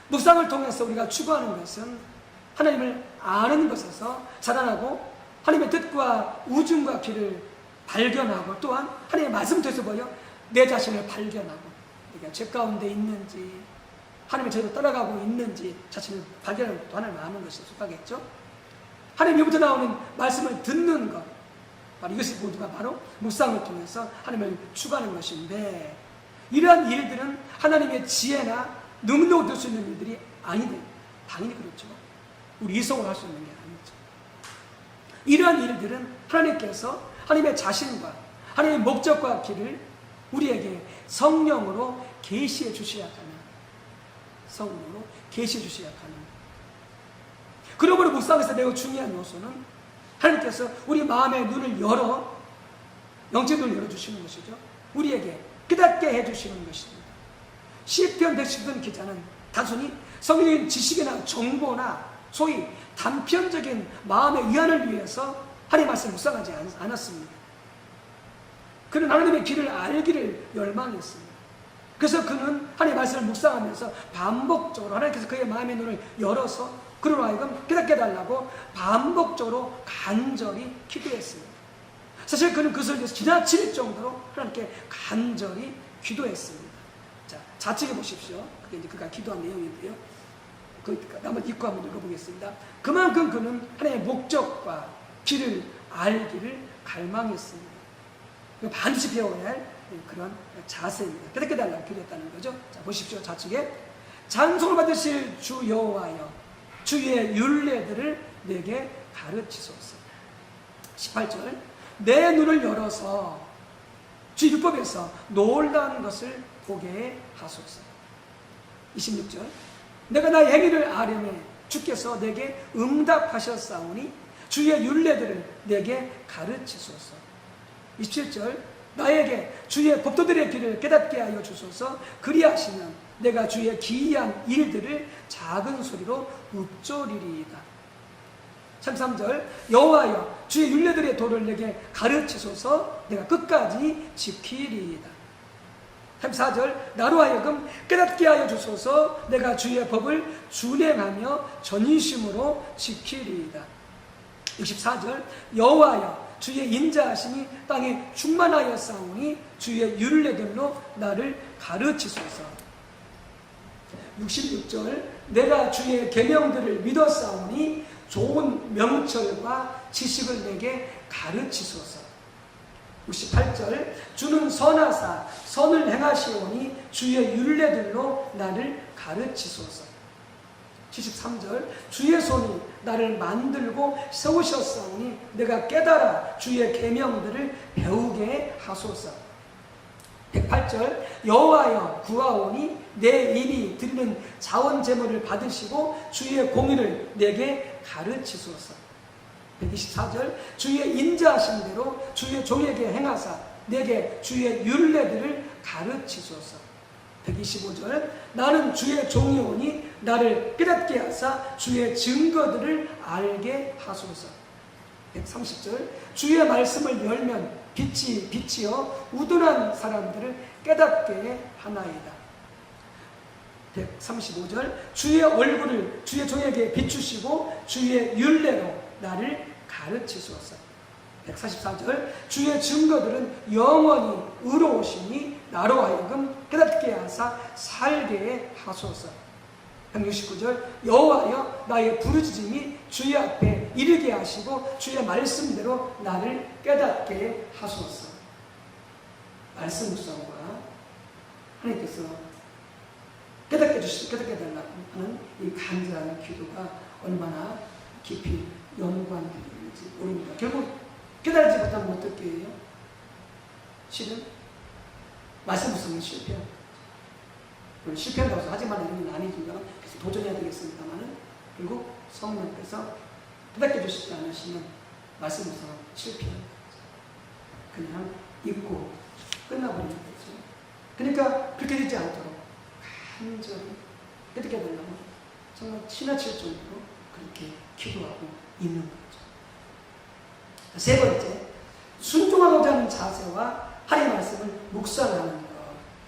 묵상을 통해서 우리가 추구하는 것은 하나님을 아는 것에서 자라나고 하나님의 뜻과 우중과 길을 발견하고 또한 하나님의 말씀 통해서 보여 내 자신을 발견하고 내가 죄 가운데 있는지 하나님의 제대로 따라가고 있는지 자신을 발견하는 것도 하나님을 아는 것에 속하겠죠. 하나님으로부터 나오는 말씀을 듣는 것, 바로 이것이 모두가 바로 묵상을 통해서 하나님을 추구하는 것인데 이러한 일들은 하나님의 지혜나 능력을 얻을 수 있는 일들이 아니들 당연히 그렇죠. 우리 이성으로 할 수 있는 게 아니죠. 이러한 일들은 하나님께서 하나님의 자신과 하나님의 목적과 길을 우리에게 성령으로 계시해 주셔야 하는 성령으로 계시해 주셔야 가능합니다. 그러므로 묵상에서 매우 중요한 요소는 하나님께서 우리 마음의 눈을 열어 영적 눈을 열어주시는 것이죠. 우리에게 깨닫게 해주시는 것입니다. 시편 110편 기자는 단순히 성경적인 지식이나 정보나 소위 단편적인 마음의 위안을 위해서 하나님의 말씀을 묵상하지 않았습니다. 그는 하나님의 길을 알기를 열망했습니다. 그래서 그는 하나님의 말씀을 묵상하면서 반복적으로 하나님께서 그의 마음의 눈을 열어서 그로 하여금 깨닫게 해달라고 반복적으로 간절히 기도했습니다. 사실 그는 그것을 위해서 지나칠 정도로 하나님께 간절히 기도했습니다. 자, 좌측에 보십시오. 그게 이제 그가 기도한 내용인데요. 한번 읽고 한번 읽어보겠습니다. 그만큼 그는 하나님의 목적과 길을 알기를 갈망했습니다. 반드시 배워야 할 그런 자세입니다. 깨닫게 해달라고 기도했다는 거죠. 자, 보십시오. 좌측에 찬송을 받으실 주 여호와여 주의 율례들을 내게 가르치소서. 18절 내 눈을 열어서 주 율법에서 놀라운 것을 보게 하소서. 26절 내가 나의 행위를 아뢰매 주께서 내게 응답하셨사오니 주의 율례들을 내게 가르치소서. 27절 나에게 주의 법도들의 길을 깨닫게 하여 주소서. 그리하시면 내가 주의 기이한 일들을 작은 소리로 읊조리리이다. 33절 여호와여 주의 율례들의 도를 내게 가르치소서. 내가 끝까지 지키리이다. 34절 나로 하여금 깨닫게 하여 주소서. 내가 주의 법을 준행하며 전심으로 지키리이다. 64절 여호와여 주의 인자하심이 땅에 충만하였사오니 주의 율례들로 나를 가르치소서. 66절 내가 주의 계명들을 믿었사오니 좋은 명철과 지식을 내게 가르치소서. 68절 주는 선하사 선을 행하시오니 주의 율례들로 나를 가르치소서. 73절 주의 손이 나를 만들고 세우셨사오니 내가 깨달아 주의 계명들을 배우게 하소서. 108절 여호와여 구하오니 내 입이 드리는 자원 제물을 받으시고 주의 공의를 내게 가르치소서. 124절 주의 인자하신 대로 주의 종에게 행하사 내게 주의 율례들을 가르치소서. 125절 나는 주의 종이오니 나를 깨닫게 하사 주의 증거들을 알게 하소서. 130절 주의 말씀을 열면 빛이 비치어 우둔한 사람들을 깨닫게 하나이다. 135절 주의 얼굴을 주의 종에게 비추시고 주의 율례로 나를 가르치소서. 144절 주의 증거들은 영원히 의로우시니 나로 하여금 깨닫게 하사 살게 하소서. 169절 여호와여 나의 부르짖음이 주의 앞에 이르게 하시고 주의 말씀대로 나를 깨닫게 하소서. 말씀 묵상과 하나님께서 깨닫게 해달라고 하는 이 간절한 기도가 얼마나 깊이 연관되는지 모릅니다. 결국 깨달지 못하면 어떻게 해요? 실은 말씀 묵상은 실패합니다. 물론 실패한다고 해서 하지 말라는 건 아니지만 계속 도전해야 되겠습니다만 결국 성령께서 깨닫게 해주시지 않으시면 말씀 묵상은 실패합니다. 그냥 읽고 끝나버리는 거죠. 그러니까 그렇게 되지 않도록 간절히 깨닫게 되려면 정말 지나칠 정도로 그렇게 기도하고 있는 거죠. 세 번째, 순종하고자 하는 자세와 하나님의 말씀을 묵상하는 것.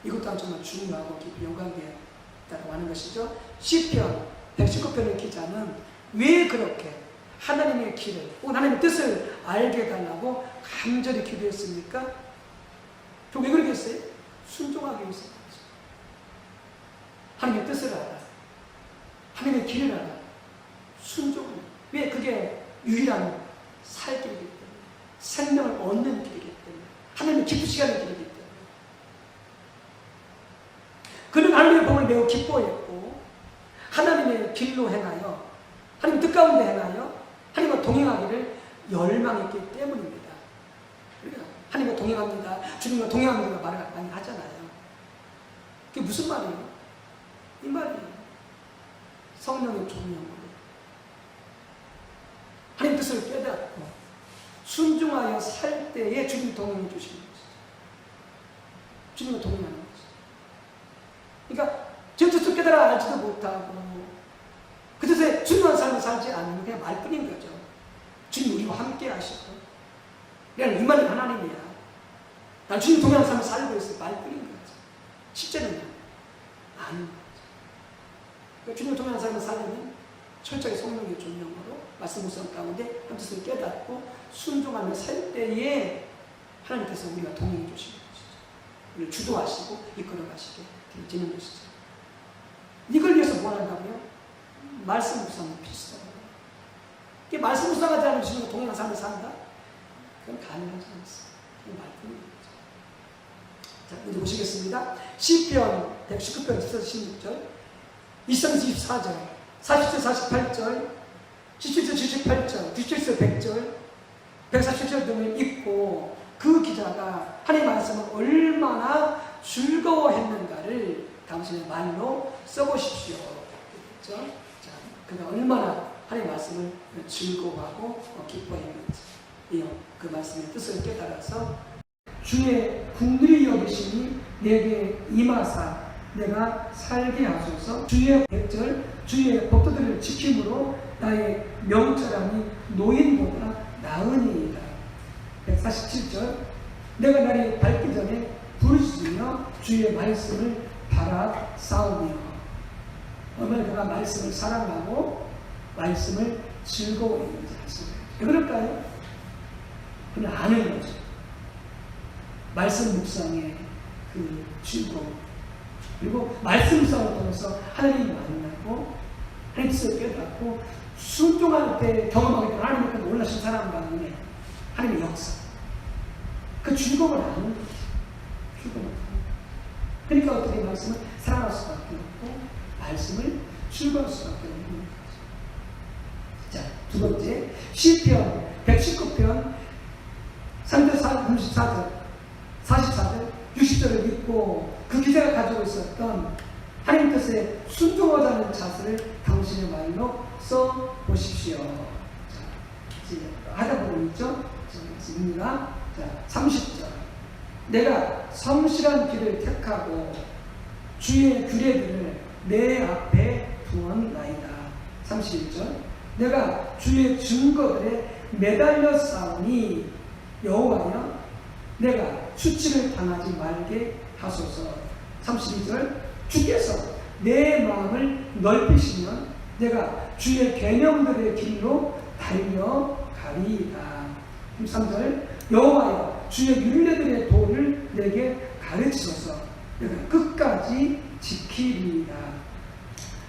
이것도 정말 중요하고 깊이 연관되었다고 하는 것이죠. 시편 119편의 기자는 왜 그렇게 하나님의 길을 혹은 하나님의 뜻을 알게 해달라고 간절히 기도했습니까? 저 왜 그러겠어요? 순종하기 위해서. 하나님의 뜻을 알아. 하나님의 길을 알아. 순종을. 왜? 그게 유일한 살 길이기 때문에. 생명을 얻는 길이기 때문에. 하나님을 기쁘시게 하는 길이기 때문에. 그는 하나님의 법을 매우 기뻐했고 하나님의 길로 행하여 하나님 뜻 가운데 행하여 하나님과 동행하기를 열망했기 때문입니다. 그러니까 하나님과 동행합니다. 주님과 동행합니다. 말을 많이 하잖아요. 그게 무슨 말이에요? 이 말이에요. 성령의 조명으로 하나님 뜻을 깨닫고 순종하여 살 때에 주님 동행해 주시는 것이죠. 주님과 동행하는 것이죠. 그러니까 제 뜻을 깨달아 알지도 못하고 그 뜻에 순종한 삶을 살지 않으면 그냥 말뿐인 거죠. 주님 우리와 함께 하시고 그냥 이만이 하나님이야. 난 주님 동행하는 삶을 살고 있어. 말뿐인 거죠. 실제는요. 아닌 거죠. 그러니까 주님 동행하는 삶을 살려면 철저히 성령의 조명으로 말씀 묵상 가운데 한 뜻을 깨닫고 순종하며 살 때에 하나님께서 우리가 동행해 주시는 것이죠. 우리를 주도하시고 이끌어 가시게 되는 것이죠. 이걸 위해서 뭐 한다고요? 말씀 묵상이 필수적으로. 이게 말씀 묵상하지 않으면 주님과 동행하는 삶을 산다? 그건 가능하지 않습니다. 그건 말뿐인 거죠. 자, 이제 보시겠습니다. 시편 119편 14절 16절 23절 24절 40절 48절 77절 78절 97절 100절 147절 등을 읽고 그 기자가 하나님의 말씀을 얼마나 즐거워했는가를 당신의 말로 써보십시오. 그렇죠? 자, 그가 얼마나 하나님의 말씀을 즐거워하고 기뻐했는지 그 말씀의 뜻을 깨달아서 주의 궁휼히 여기심이 내게 임하사 내가 살게 하소서. 주의 백절 주의 법도들을 지킴으로 나의 명철함이 노인보다 나으니이다. 147절 내가 날이 밝기 전에 부르짖으며 주의 말씀을 바라싸우며. 얼마나 그가 말씀을 사랑하고 말씀을 즐거워했는지 아시나요? 왜 그럴까요? 그냥 아는 거죠. 말씀 묵상의 그 즐거움, 그리고 말씀 묵상을 통해서 하나님을 만나고 하나님 뜻을 깨닫고 순종할 때 경험하게 되는 하나님의 그 놀라신 사랑 가운데 하나님의 역사, 그 즐거움을 아는 거죠. 즐거움을 아는 거죠. 그러니까 어떻게 말씀을 사랑할 수밖에 없고 말씀을 즐거워할 수밖에 없는 거죠. 자, 두 번째 시편 119편 3절 34절 44절 60절을 읽고 그 기자가 가지고 있었던 하나님 뜻에 순종하자 하는 자세를 당신의 말로 써보십시오. 자, 이제 하다 보면 있죠? 말씀입니다. 자, 30절 내가 성실한 길을 택하고 주의 규례들을 내 앞에 두었나이다. 31절 내가 주의 증거들에 매달려 싸우니 여호와여 내가 수치를 당하지 말게 하소서. 32절 주께서 내 마음을 넓히시면 내가 주의 계명들의 길로 달려가리이다. 33절 여호와여 주의 율례들의 도를 내게 가르치소서. 내가 끝까지 지키리이다.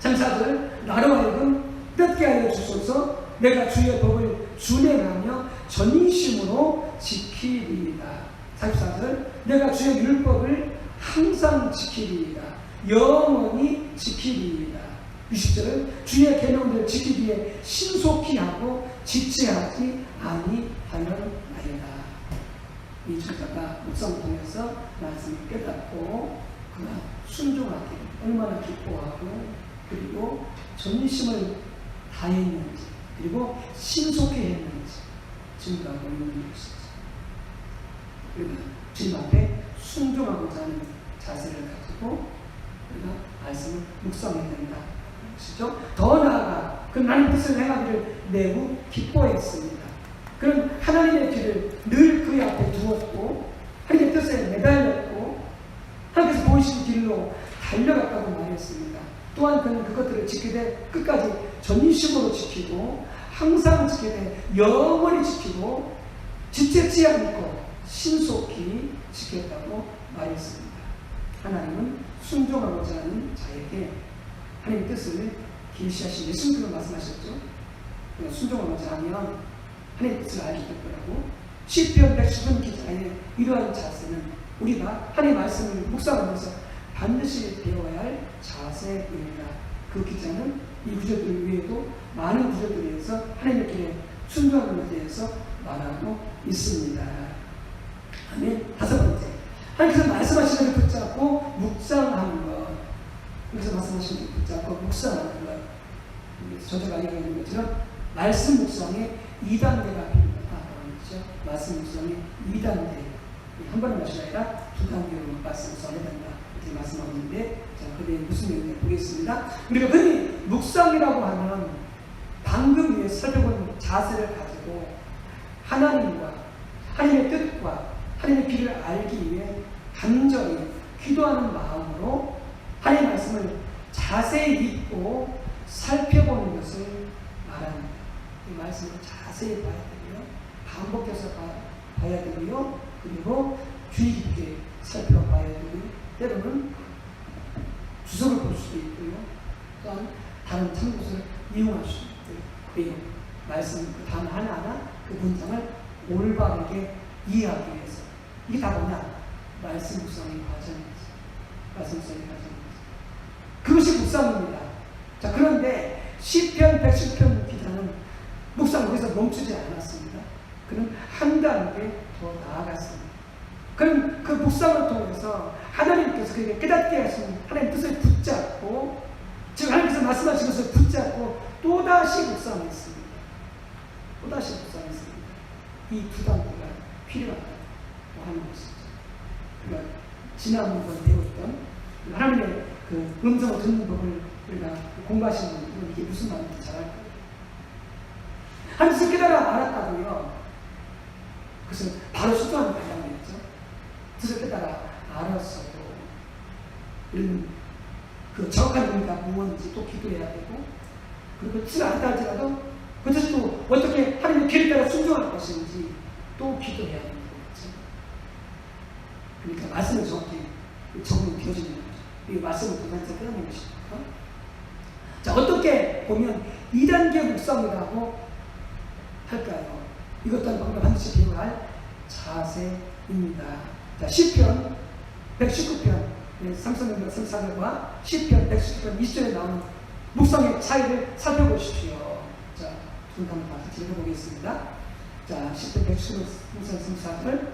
34절 나로 하여금 뜻게 하여 주소서. 내가 주의 법을 준행하며 전심으로 지키리이다. 44절 내가 주의 율법을 항상 지키리이다. 영원히 지키리이다. 60절은 주의 계명들을 지키기에 신속히 하고 지체하지 아니하였나이다. 이 저자가 묵상을 통해서 말씀을 깨닫고 그가 순종하게 얼마나 기뻐하고 그리고 전심을 다했는지 그리고 신속히 했는지 증거하고 있는 것이죠. 그리고 주님 앞에 순종하고자 하는 자세를 가지고 우리가 말씀을 묵상해야 된다. 것이죠. 더 나아가 그 하나님 뜻을 행하기를 매우 기뻐했습니다. 그런 하나님의 길을 늘 그의 앞에 두었고 하나님의 뜻에 매달렸고 하나님께서 보이신 길로 달려갔다고 말했습니다. 또한 그는 그것들을 지키되 끝까지 전심으로 지키고 항상 지키되 영원히 지키고 지체치 않고 신속히 지켰다고 말했습니다. 하나님은 순종하고자 하는 자에게 하나님의 뜻을 계시하신 예수님께서 말씀하셨죠. 순종하고자 하면 하나님의 뜻을 알게 될 거라고. 시편 110편 기자의 이러한 자세는 우리가 하나님의 말씀을 묵상하면서 반드시 배워야 할 자세입니다. 그 기자는 이 구절들 외에도 많은 구절들에 대해서 하나님의 길에 순종하는 것에 대해서 말하고 있습니다. 아멘. 다섯 번째, 하나님께서 말씀하시는 것을 붙잡고 묵상하는 것. 여기서 말씀하시는 것을 붙잡고 묵상하는 것. 저자가 얘기하는 것처럼 말씀 묵상의 2단계가 필요하다. 그렇죠? 말씀 묵상의 2단계. 한 번의 말씀이 아니라 2단계로 말씀 묵상해야 된다. 이렇게 말씀하고 있는데, 자, 그게 무슨 내용인지 보겠습니다. 우리가 흔히 묵상이라고 하면 방금 위에 살펴본 자세를 가지고 하나님과 하나님의 뜻과 하나님의 길을 알기 위해 간절히 기도하는 마음으로 하나님의 말씀을 자세히 읽고 살펴보는 것을 말합니다. 이 말씀을 자세히 봐야 되고요. 반복해서 봐야 되고요. 그리고 주의 깊게 살펴봐야 되고요. 때로는 주석을 볼 수도 있고요. 또한 다른 참고서를 이용할 수도 있고요. 그리고 말씀 그 단어 하나하나 그 문장을 올바르게 이해하기 위해서. 이게 다 뭐냐? 말씀 묵상의 과정이죠. 말씀 묵상의 과정이죠. 그것이 묵상입니다. 자, 그런데 시편 110편 기자는 묵상 거기서 멈추지 않았습니다. 그는 한 단계 더 나아갔습니다. 그럼 그 묵상을 통해서 하나님께서 그에게 깨닫게 하신 하나님의 뜻을 붙잡고, 즉 하나님께서 말씀하신 것을 붙잡고 또다시 묵상했습니다. 또다시 묵상했습니다. 이 2단계가 필요하다고 하는 것이죠. 그러니까 지난번 배웠던 하나님의 그 음성을 듣는 법을 우리가 공부하시는 분들은 이게 무슨 말인지 잘 알 거예요. 하나님께서 깨달아 알았다고요. 그것은 바로 수도하는 방향이었죠. 뜻을 깨달아 알았어도 이런 그 정확한 의미가 무엇인지 또 기도해야 되고, 그리고 뜻을 안다 할지라도 그 뜻을 또 어떻게 하나님의 길을 따라 순종할 것인지 또 기도해야 되는 거죠. 그러니까 말씀을 정확히 적응이 되어지는 거죠. 이 말씀을 도전해서 깨닫는 것이니까. 자, 어떻게 보면 2단계 묵상이라고 할까요? 이것 또한 방금 반드시 배워야 할 자세입니다. 자, 시편 119편 3334절과 시편 119편 20절에 나오는 묵상의 차이를 살펴보십시오. 자, 한번 같이 읽어보겠습니다. 자, 시편 119편 3334절.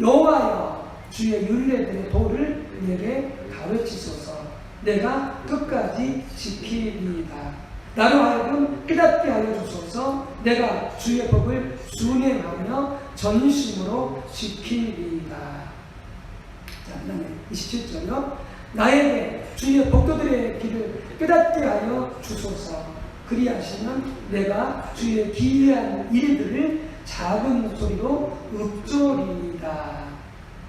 여호와여, 주의 율례들의 도를 내게 가르치소서. 내가 끝까지 지키리이다. 나로 하여금 깨닫게 하여 주소서. 내가 주의 법을 순행하며 전심으로 지키리이다. 자, 그 다음에 27절요. 나에게 주의 법도들의 길을 깨닫게 하여 주소서. 그리하시면 내가 주의 기이한 일들을 작은 목소리로 읊조리이다.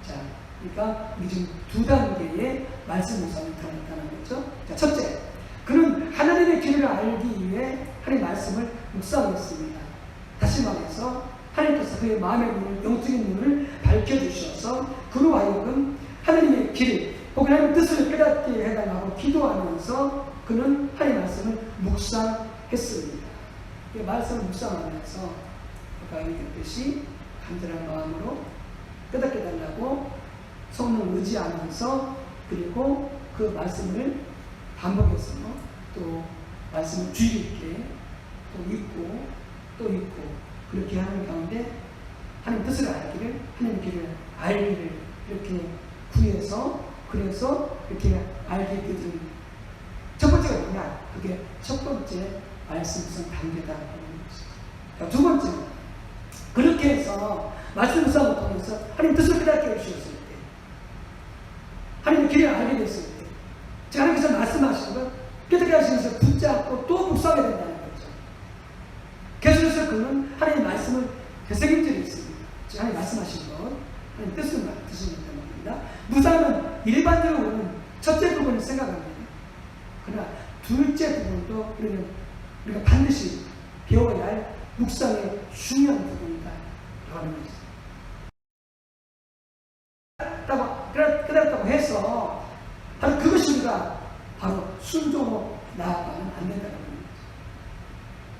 자, 그러니까 이게 지금 2단계의 말씀 묵상이 나타나는 거죠. 자, 첫째, 그는 하나님의 길을 알기 위해 하나님의 말씀을 묵상했습니다. 다시 말해서 하나님께서 그의 마음의 눈을, 영적인 눈을 밝혀주셔서 그로 하여금 하나님의 길, 혹은 하나님의 뜻을 깨닫게 해달라고 기도하면서 그는 하나님의 말씀을 묵상했습니다. 이 말씀을 묵상하면서 아까 얘기했듯이 간절한 마음으로 깨닫게 해달라고 성령을 의지하면서, 그리고 그 말씀을 반복해서 또 말씀을 주의 깊게 또 읽고 또 읽고, 그렇게 하는 가운데 하나님 뜻을 알기를, 하나님 길을 알기를 이렇게 구해서, 그래서 이렇게 알게 되는 첫 번째가 뭐냐? 그게 첫 번째 말씀 단계다. 두 번째, 그렇게 해서 말씀 묵상을 통해서 하나님 뜻을 깨닫게 해주셨을 때, 하나님의 길을 알게 됐을 때, 즉 하나님께서 말씀하시는 것 깨닫게 하시면서 붙잡고 또 묵상해야 된다는 거죠. 계속해서 그는 하나님의 말씀을 되새김질이 있습니다. 즉 하나님 말씀하신 것, 하나님 뜻을 듣는다는 겁니다. 묵상은 일반적으로는 첫째 부분을 생각합니다. 그러나 둘째 부분도 우리가 반드시 배워야 할 묵상의 중요한 부분이다 라는 거죠. 깨달았다고 해서 바로 그것이 우리가 바로 순종으로 나아가면 안 된다는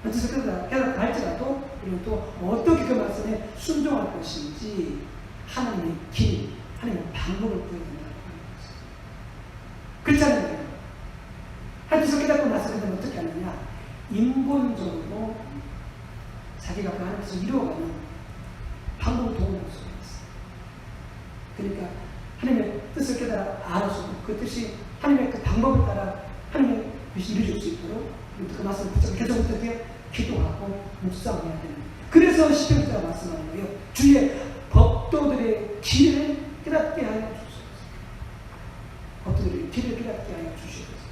거죠. 그래서 깨달았다 할지라도 우리는 또 어떻게 그 말씀에 순종할 것인지 하나님의 길, 하나님의 방법을 보여야 된다는 거죠. 그렇잖아요. 하나님께서 깨닫고 나서 그다음에 어떻게 하느냐? 인본적으로 자기가 그 하나님께서 이루어가는 방법을 도움할 수가 있어요. 그러니까 하나님의 뜻을 깨달아 알아서 그 뜻이 하나님의 그 방법을 따라 하나님의 이루어질 수 있도록 그 말씀을 붙잡고 계속 어떻게 기도하고 묵상해야 되는. 그래서 시편자가 말씀하는 거예요. 주의 법도들의 길을 깨닫게 하여 주시옵소서. 법도들의 길을 깨닫게 하여 주시옵소서.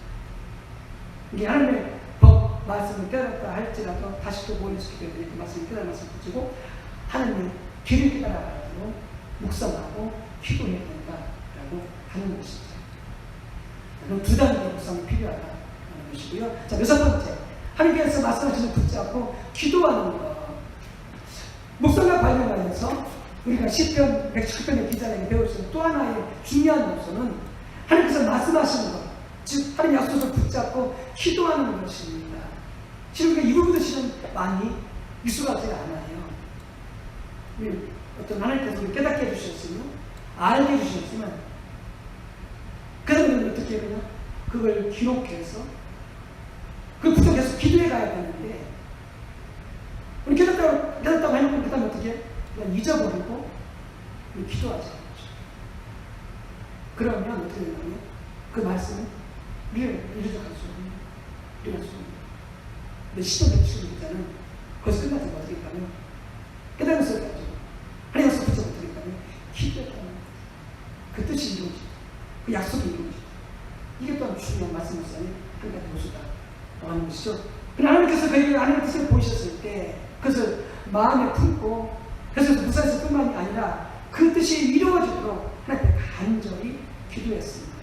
이게 하나님의 법 말씀을 깨닫다 할지라도 다시 또 모여있기 때문에 그 말씀을 깨달은 말씀을 붙이고 하나님의 길을 깨달아가지고 묵상하고 기도해야 된다라고 하는 것이죠. 두 단계의 묵상이 필요하다는 것이고요. 자, 여섯 번째, 하나님께서 말씀하시는 붙잡고 기도하는 것. 묵상과 관련하여서 우리가 시편 119편의 기자에게 배울 수 있는 또 하나의 중요한 요소는 하나님께서 말씀하시는 것, 즉 하나님 약속을 붙잡고 기도하는 것입니다. 실은 이 부분도 실은 많이 익숙하지가 않아요. 어떤 하나님께서 우리 깨닫게 해주셨으면, 알게 해주셨으면, 그 다음에 어떻게 그냥 그걸 기록해서 그걸 붙잡고 기도해 가야 되는데, 우리 깨닫다고 해놓고 그 다음에 어떻게 그냥 잊어버리고 기도하지 않죠. 그러면 어떻게 되냐면 그 말씀은 이루어갈 수 없는. 근데 시편 119편은 거기서 끝나지 어떻게 했다면 깨달은 소리 가지고 하나님 약속 붙잡고 어떻게 했다면 기도했다는 거예요. 그 뜻이 이루어지죠. 그 약속이 이루어지죠. 이게 또한 중요한 말씀이었어요. 한 가지 요소다 하는 것이죠. 하나님께서 그에게 하나님의 뜻을 보이셨을 때 그것을 마음에 품고 그래서 무사에서 뿐만이 아니라 그 뜻이 이루어지도록 하나님께 간절히 기도했습니다.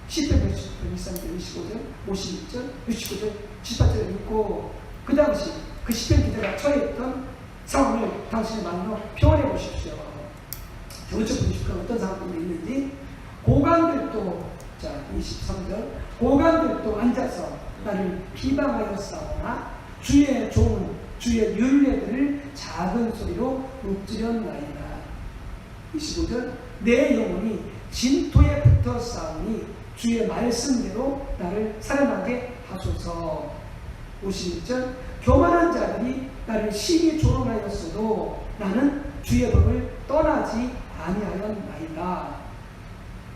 시편 119편 23절 25절 56절 69절 78절을 읽고 그 당시 그 시편 기자가 처해있던 상황을 당신의 말로 표현해 보십시오. 우측 보십시오. 어떤 상황들이 있는지. 고관들도, 자 23절, 고관들도 앉아서 나를 비방하여 싸우나 주의 종 주의 율례들을 작은 소리로 읊조렸나이다. 25절, 내 영혼이 진토에 붙어 싸우니 주의 말씀대로 나를 살아나게 하소서. 56절, 교만한 자들이 나를 심히 조롱하였어도 나는 주의 법을 떠나지 아니하였나이다.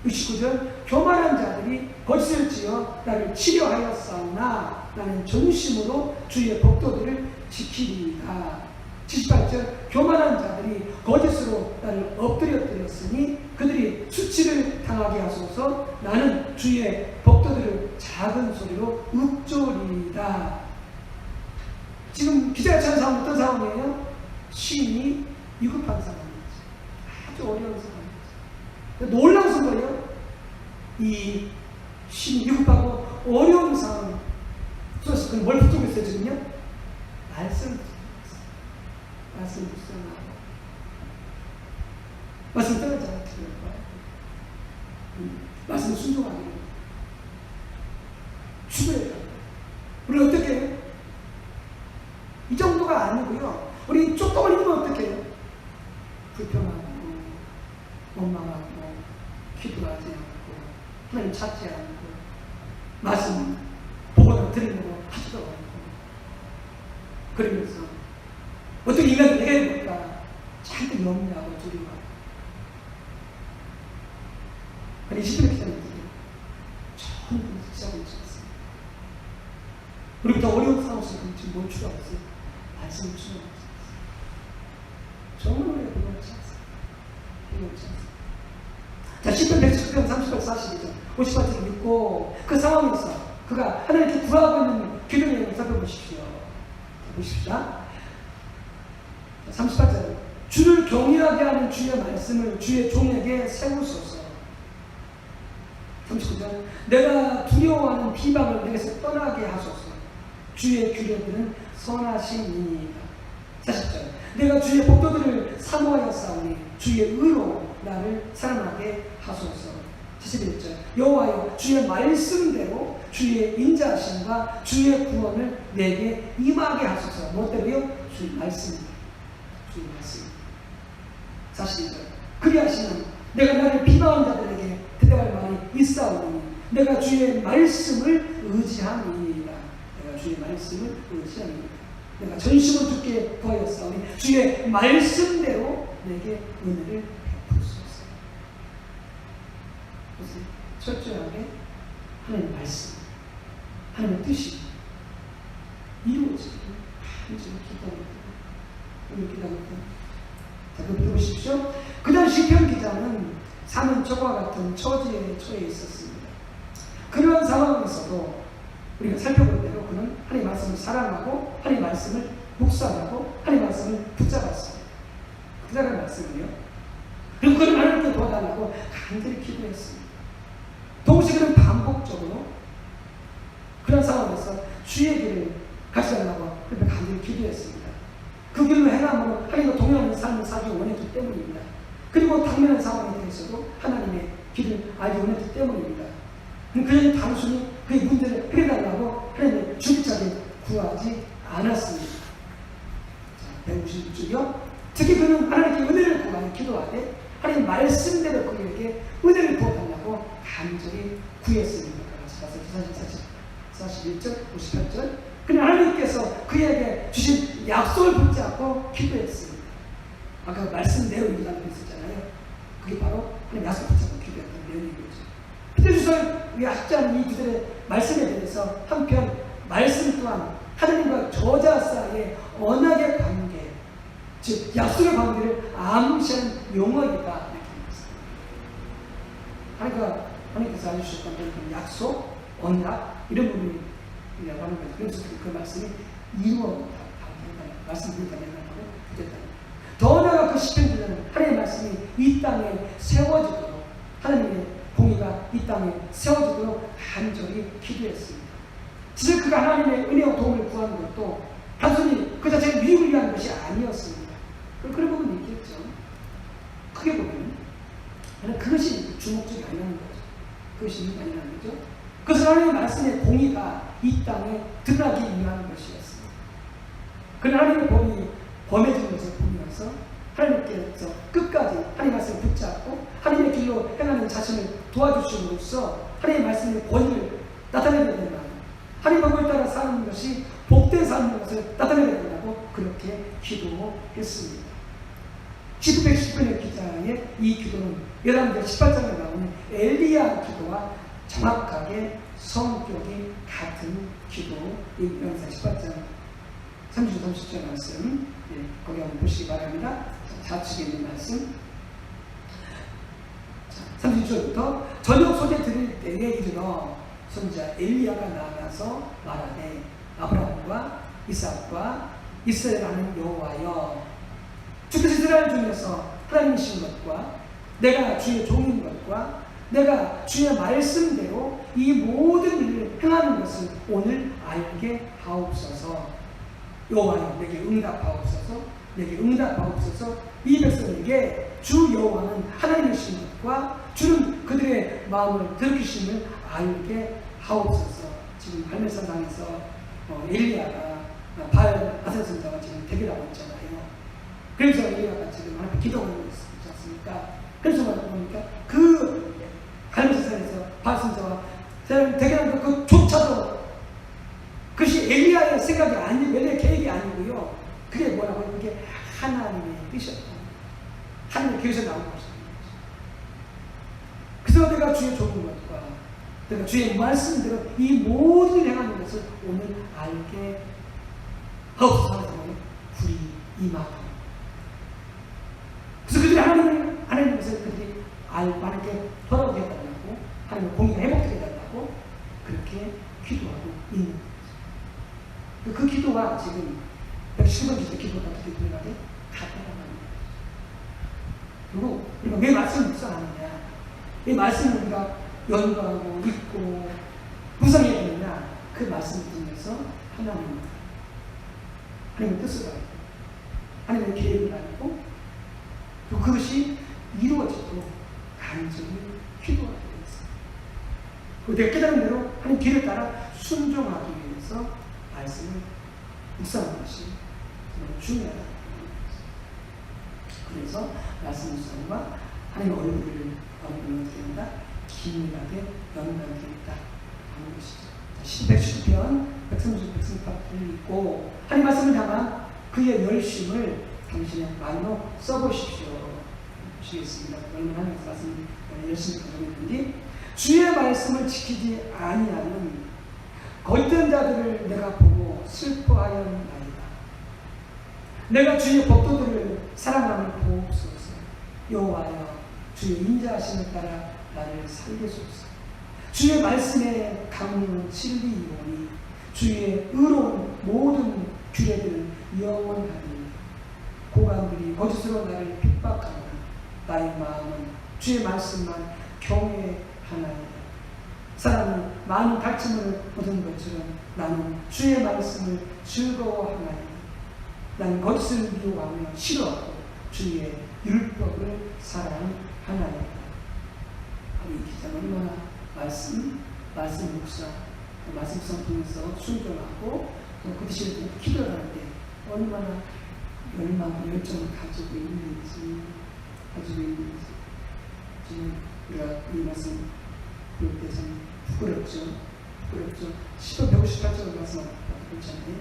69절, 교만한 자들이 거짓을 지어 나를 치려하였사오나 나는 전심으로 주의 법도들을 지키리이다. 78절, 교만한 자들이 거짓으로 나를 엎드려뜨렸으니 그들이 수치를 당하게 하소서. 나는 주의 법도들을 작은 소리로 읊조리이다. 지금 기자가 처한 상황은 어떤 상황이에요? 시인이 위급한 상황이죠. 아주 어려운 상황이죠. 놀라운 거예요. 이 시인이 위급하고 어려운 상황 속에서 그걸 뭘 붙잡고 있어요 지금요? 말씀을 묵상하고 말씀을 떠나지 않게 말씀을 순종하게 추구해야 우리 어떻게 해요? 이 정도가 아니고요. 우리 조금 걸리면 어떻게 해요? 불평하고 원망하고 기도하지 않고 하나님 찾지 않고 말씀 보고는 들으려고 하지도 않고 그러면서 어떻게 인간이 내가 해볼까 잔뜩 염려하고 두려워하고. 아니 20분의 기자님들이 좋은 분을 시작하고 있었어요. 우리부터 어려운 상황 속에 지금 뭘 추구하고 있어요? 말씀을 추구하고 있어요. 정말 우리가 그렇지 않습니다. 자, 10편 119편 30절 42절 58절을 읽고 그 상황에서 그가 하나님께 구하고 있는 기도를 살펴보십시오. 보십시다. 38절, 주를 경외하게 하는 주의 말씀을 주의 종에게 세우소서. 39절, 내가 두려워하는 비방을 내게서 떠나게 하소서. 주의 규례들은 선하심이니이다. 40절, 내가 주의 법도들을 사모하여 싸우니 주의 의로 나를 살아나게 하소서. 41절, 여호와여 주의 말씀대로 주의 인자하심과 주의 구원을 내게 임하게 하소서. 무엇대로요? 주의 말씀입니다. 주의 말씀. 42절, 그리하시면 내가 나를 비방한 자들에게 대답할 말이 있사오니 내가 주의 말씀을 의지함이니이다. 내가 주의 말씀을 의지함이니이다. 내가 전심을 주께 구하였사오니 주의 말씀대로 내게 은혜를 베푸소서. 철저하게 하나님 말씀, 하나님의 뜻이 이루어지기를 간절히 기도합니다. 자, 그럼 들어보십시오. 그 당시 시편 기자는 사면초과 같은 처지에 처해 있었습니다. 그러한 상황에서도 우리가 살펴볼 대로 그는 하나님의 말씀을 사랑하고 하나님의 말씀을 묵상하고 하나님의 말씀을 붙잡았습니다. 그 사람의 말씀을요. 그리고 그는 하나님께 도와달라고 간절히 기도했습니다. 동시에 그는 반복적으로 그런 상황에서 주의 길을 가시달라고 간절히 기도했습니다. 그 길로 행함으로 하나님과 동행하는 삶을 살기 원했기 때문입니다. 그리고 당면한 상황에 대해서도 하나님의 길을 알기 원했기 때문입니다. 그는 단순히 그의 문제를 해결하려고 하나님의 주기차게 구하지 않았습니다. 자, 156쪽이요. 특히 그는 하나님께 은혜를 구하여 기도하되 하나님 말씀대로 그에게 은혜를 부어달라고 간절히 구했습니다. 41절, 58절. 그는 하나님께서 그에게 주신 약속을 붙잡고 기도했습니다. 아까 말씀대로 일하는 게 있었잖아요. 그게 바로 하나님 약속 붙잡고 기도했던 내용이죠. 히브리서 약자는 이 구절의 말씀에 대해서 한편 말씀 또한 하나님과 저자 사이의 언약의 관계, 즉 약속의 관계를 암시하는 용어이다 이렇게 말씀합니다. 하나님께서 알려주셨던 그 약속, 언약 이런 부분이라고 하는 거죠. 그래서 그 말씀이 이루어진다. 말씀드린다. 더 나아가 그 시편 기자는 하나님의 말씀이 이 땅에 세워지도록 하나님의 공의가 이 땅에 세워지도록 간절히 기도했습니다. 진짜 그가 하나님의 은혜와 도움을 구하는 것도 단순히 그 자체의 유익을 위한 것이 아니었습니다. 그런 부분이 있겠죠. 크게 보면 그것이 주목적이 아니라는 거죠. 그것이 이유가 아니라는 거죠. 그것은 하나님의 말씀의 공의가 이 땅에 드러나기 위한 것이었습니다. 그러나 하나님의 법이 범해진 것을 보면서 하나님께서 끝까지 하나님의 말씀을 붙잡고 하나님의 길로 행하는 자신을 도와주심으로써 하나님의 말씀의 권위를 나타내게 된다. 하나님의 법을 따라 사는 것이 복된 삶인 것을 나타내게 된다고 그렇게 기도했습니다. 1910년의 기자의 이 기도는 열왕기하 18장에 나오는 엘리야 기도와 정확하게 성격이 같은 기도인 열왕기하 18장 30절 30절 말씀, 거기 한번 보시기 바랍니다. 좌측에 있는 말씀. 30절부터 저녁 소재 드릴 때에 이르러 선지자 엘리야가 나가서 말하되 아브라함과 이삭과 이스라엘 하는 여호와여, 주께서 이스라엘 중에서 하나님이신 것과 내가 주의 종인 것과 내가 주의 말씀대로 이 모든 일을 행하는 것을 오늘 알게 하옵소서. 여호와여, 내게 응답하옵소서. 내게 응답하옵소서. 이 백성에게 주 여호와는 하나님이신 것과 주는 그들의 마음을 들키심을 알게 하옵소서. 지금 갈멜산당에서 엘리야가 바알 아셀 선자와 지금 대결하고 있잖아요. 그래서 엘리야가 지금 하나님께 기도하고 있지 않습니까? 그래서 보니까 그 갈멜산에서 바알 선자와 대결하는 그조차도 그것이 엘리야의 생각이 아니고 엘리야의 계획이 아니고요. 그게 뭐라고요? 그게 하나님의 뜻이었다. 하나님의 계획에서 나온 것입니다. 그래서 내가 주의 좋은 것과 내가 주의 말씀대로 이 모든 행하는 것을 오늘 알게 하옵소서 하는 불이 임하고, 그래서 그들이 하나님의 것을 그들이 하나님께 돌아오게 해달라고, 하나님의 공의가 회복되게 해달라고 그렇게 기도하고 있는 거죠. 그 기도가 지금 110번 기도가 어떻게 들어가게 같다라는 거예요. 그리고 우리가 왜 말씀을 묵상하느냐, 이 말씀을 우리가 연구하고 읽고 묵상해야 되느냐, 그 말씀을 통해서 하나님의 뜻을 알고 하나님의 계획을 알고 또 그것이 이루어지도록 간절히 기도하게 되었습니다. 그리고 내가 깨달은 대로 하나님 길을 따라 순종하기 위해서 말씀을 묵상하는 것이 정말 중요하다. 그래서 말씀 묵상과 하나님의 얼굴을 어떻게 한다? 긴밀하게 연관되어 있다 하는 것이죠. 110편, 130, 138을 읽고 하나님 말씀을 향한 그의 열심을 당신의 말로 써보십시오. 보시겠습니다. 얼마나 하나님 말씀을 열심히 가지고 있는지. 주의 말씀을 지키지 아니하는 거짓된 자들을 내가 보고 슬퍼하였나이다. 내가 주의 법도들을 사랑함을 보옵소서. 여호와여, 주의 인자하심을 따라 나를 살리소서. 주의 말씀에 강림은 진리이오니 주의 의로운 모든 규례들은 영원하니. 고관들이 거짓으로 나를 핍박하나 나의 마음은 주의 말씀만 경외하나이다. 사람이 많은 다짐을 얻은 것처럼 나는 주의 말씀을 즐거워하나이다. 나는 거짓을 미워하며 싫어하고 주의 율법을 사랑하나이다. 이 기자는 얼마나 말씀 묵상, 말씀성 통해서 순종하고 또 그 대신에 기도를 하는데 얼마나 열망, 열정을 가지고 있는지 정말 우리가 이 말씀 볼 때 참 부끄럽죠. 10편 158절 말씀하고 그렇잖아요.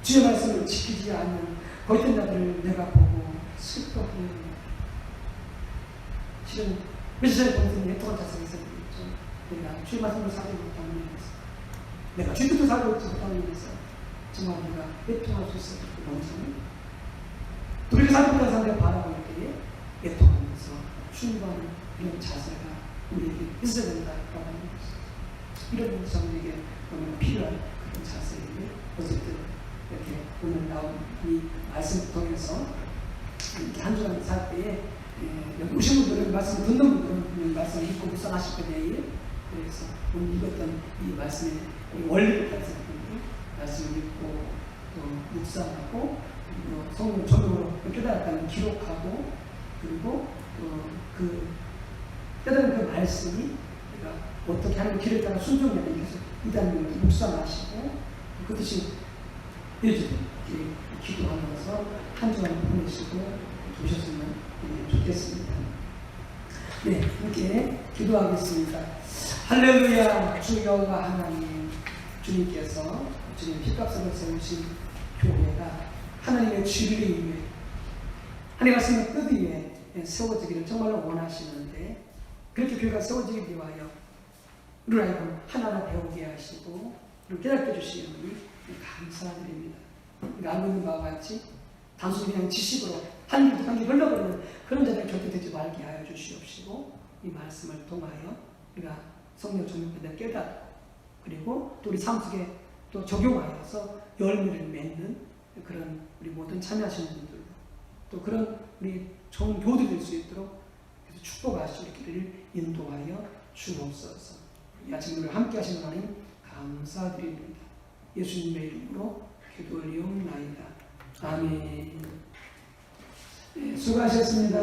주의 말씀을 지키지 않는 거짓된 자들을 내가 보고 슬퍼하는. 실은 며칠 전에 본선이 애통한 자성에서 그랬죠. 내가 주의 말씀을 살지 못하는 일에서, 내가 주의 뜻을 살고 있지 못하는 일에서 정말 내가 애통할 수 있었던 그 영상을 또 우리가 살고 있는 사람들을 바라볼 때에 애통하면서 충고하는 이런 자세가 우리에게 있어야 된다라고 하는 것입니다. 이런 사람에게 너무 필요한 그런 자세인데, 어쨌든 이렇게 오늘 나온 이 말씀을 통해서 이렇게 한 주간 살 때에 여기 오신 분들은, 말씀 듣는 분들은 말씀을 읽고 묵상하실 거예요. 그래서 오늘 읽었던 이 말씀의 원리를 가르치는 분들, 말씀을 읽고 또 묵상하고 성경 적용으로 깨달았다는 기록하고, 그리고 그 깨달은 그 말씀이 우리가 어떻게 하는 길에 따라 순종해야 계속 이단을 묵상하시고 그 뜻이 요즘 기도하면서 한 주간 보내시고 도셨으면 좋겠습니다. 네, 함께 기도하겠습니다. 할렐루야. 주 여호와 하나님, 주님께서 주님 핏값으로 세우신 교회가 하나님의 진리 위에, 하나님 말씀의 뜻 위에 세워지기를 정말로 원하시는데, 그렇게 교회가 세워지기 위하여 우리를 하여금 하나하나 배우게 하시고 우리를 깨닫게 주시니 감사드립니다. 우리가 알고 있는 바와 같이 단순히 그냥 지식으로 한 길 흘러버리는 그런 자들이 절대 되지 말게 하여 주시옵시고, 이 말씀을 통하여 우리가 성령 전문가들 깨닫고, 그리고 또 우리 삶 속에 또 적용하여서 열매를 맺는 그런 우리 모든 참여하시는 분들, 또 그런 우리 좋은 교우들이 될 수 있도록 축복하시고 길을 인도하여 주옵소서. 이 아침 우리를 함께 하시는 하나님 감사드립니다. 예수님의 이름으로 기도 올리옵나이다. 아멘. 네, 수고하셨습니다.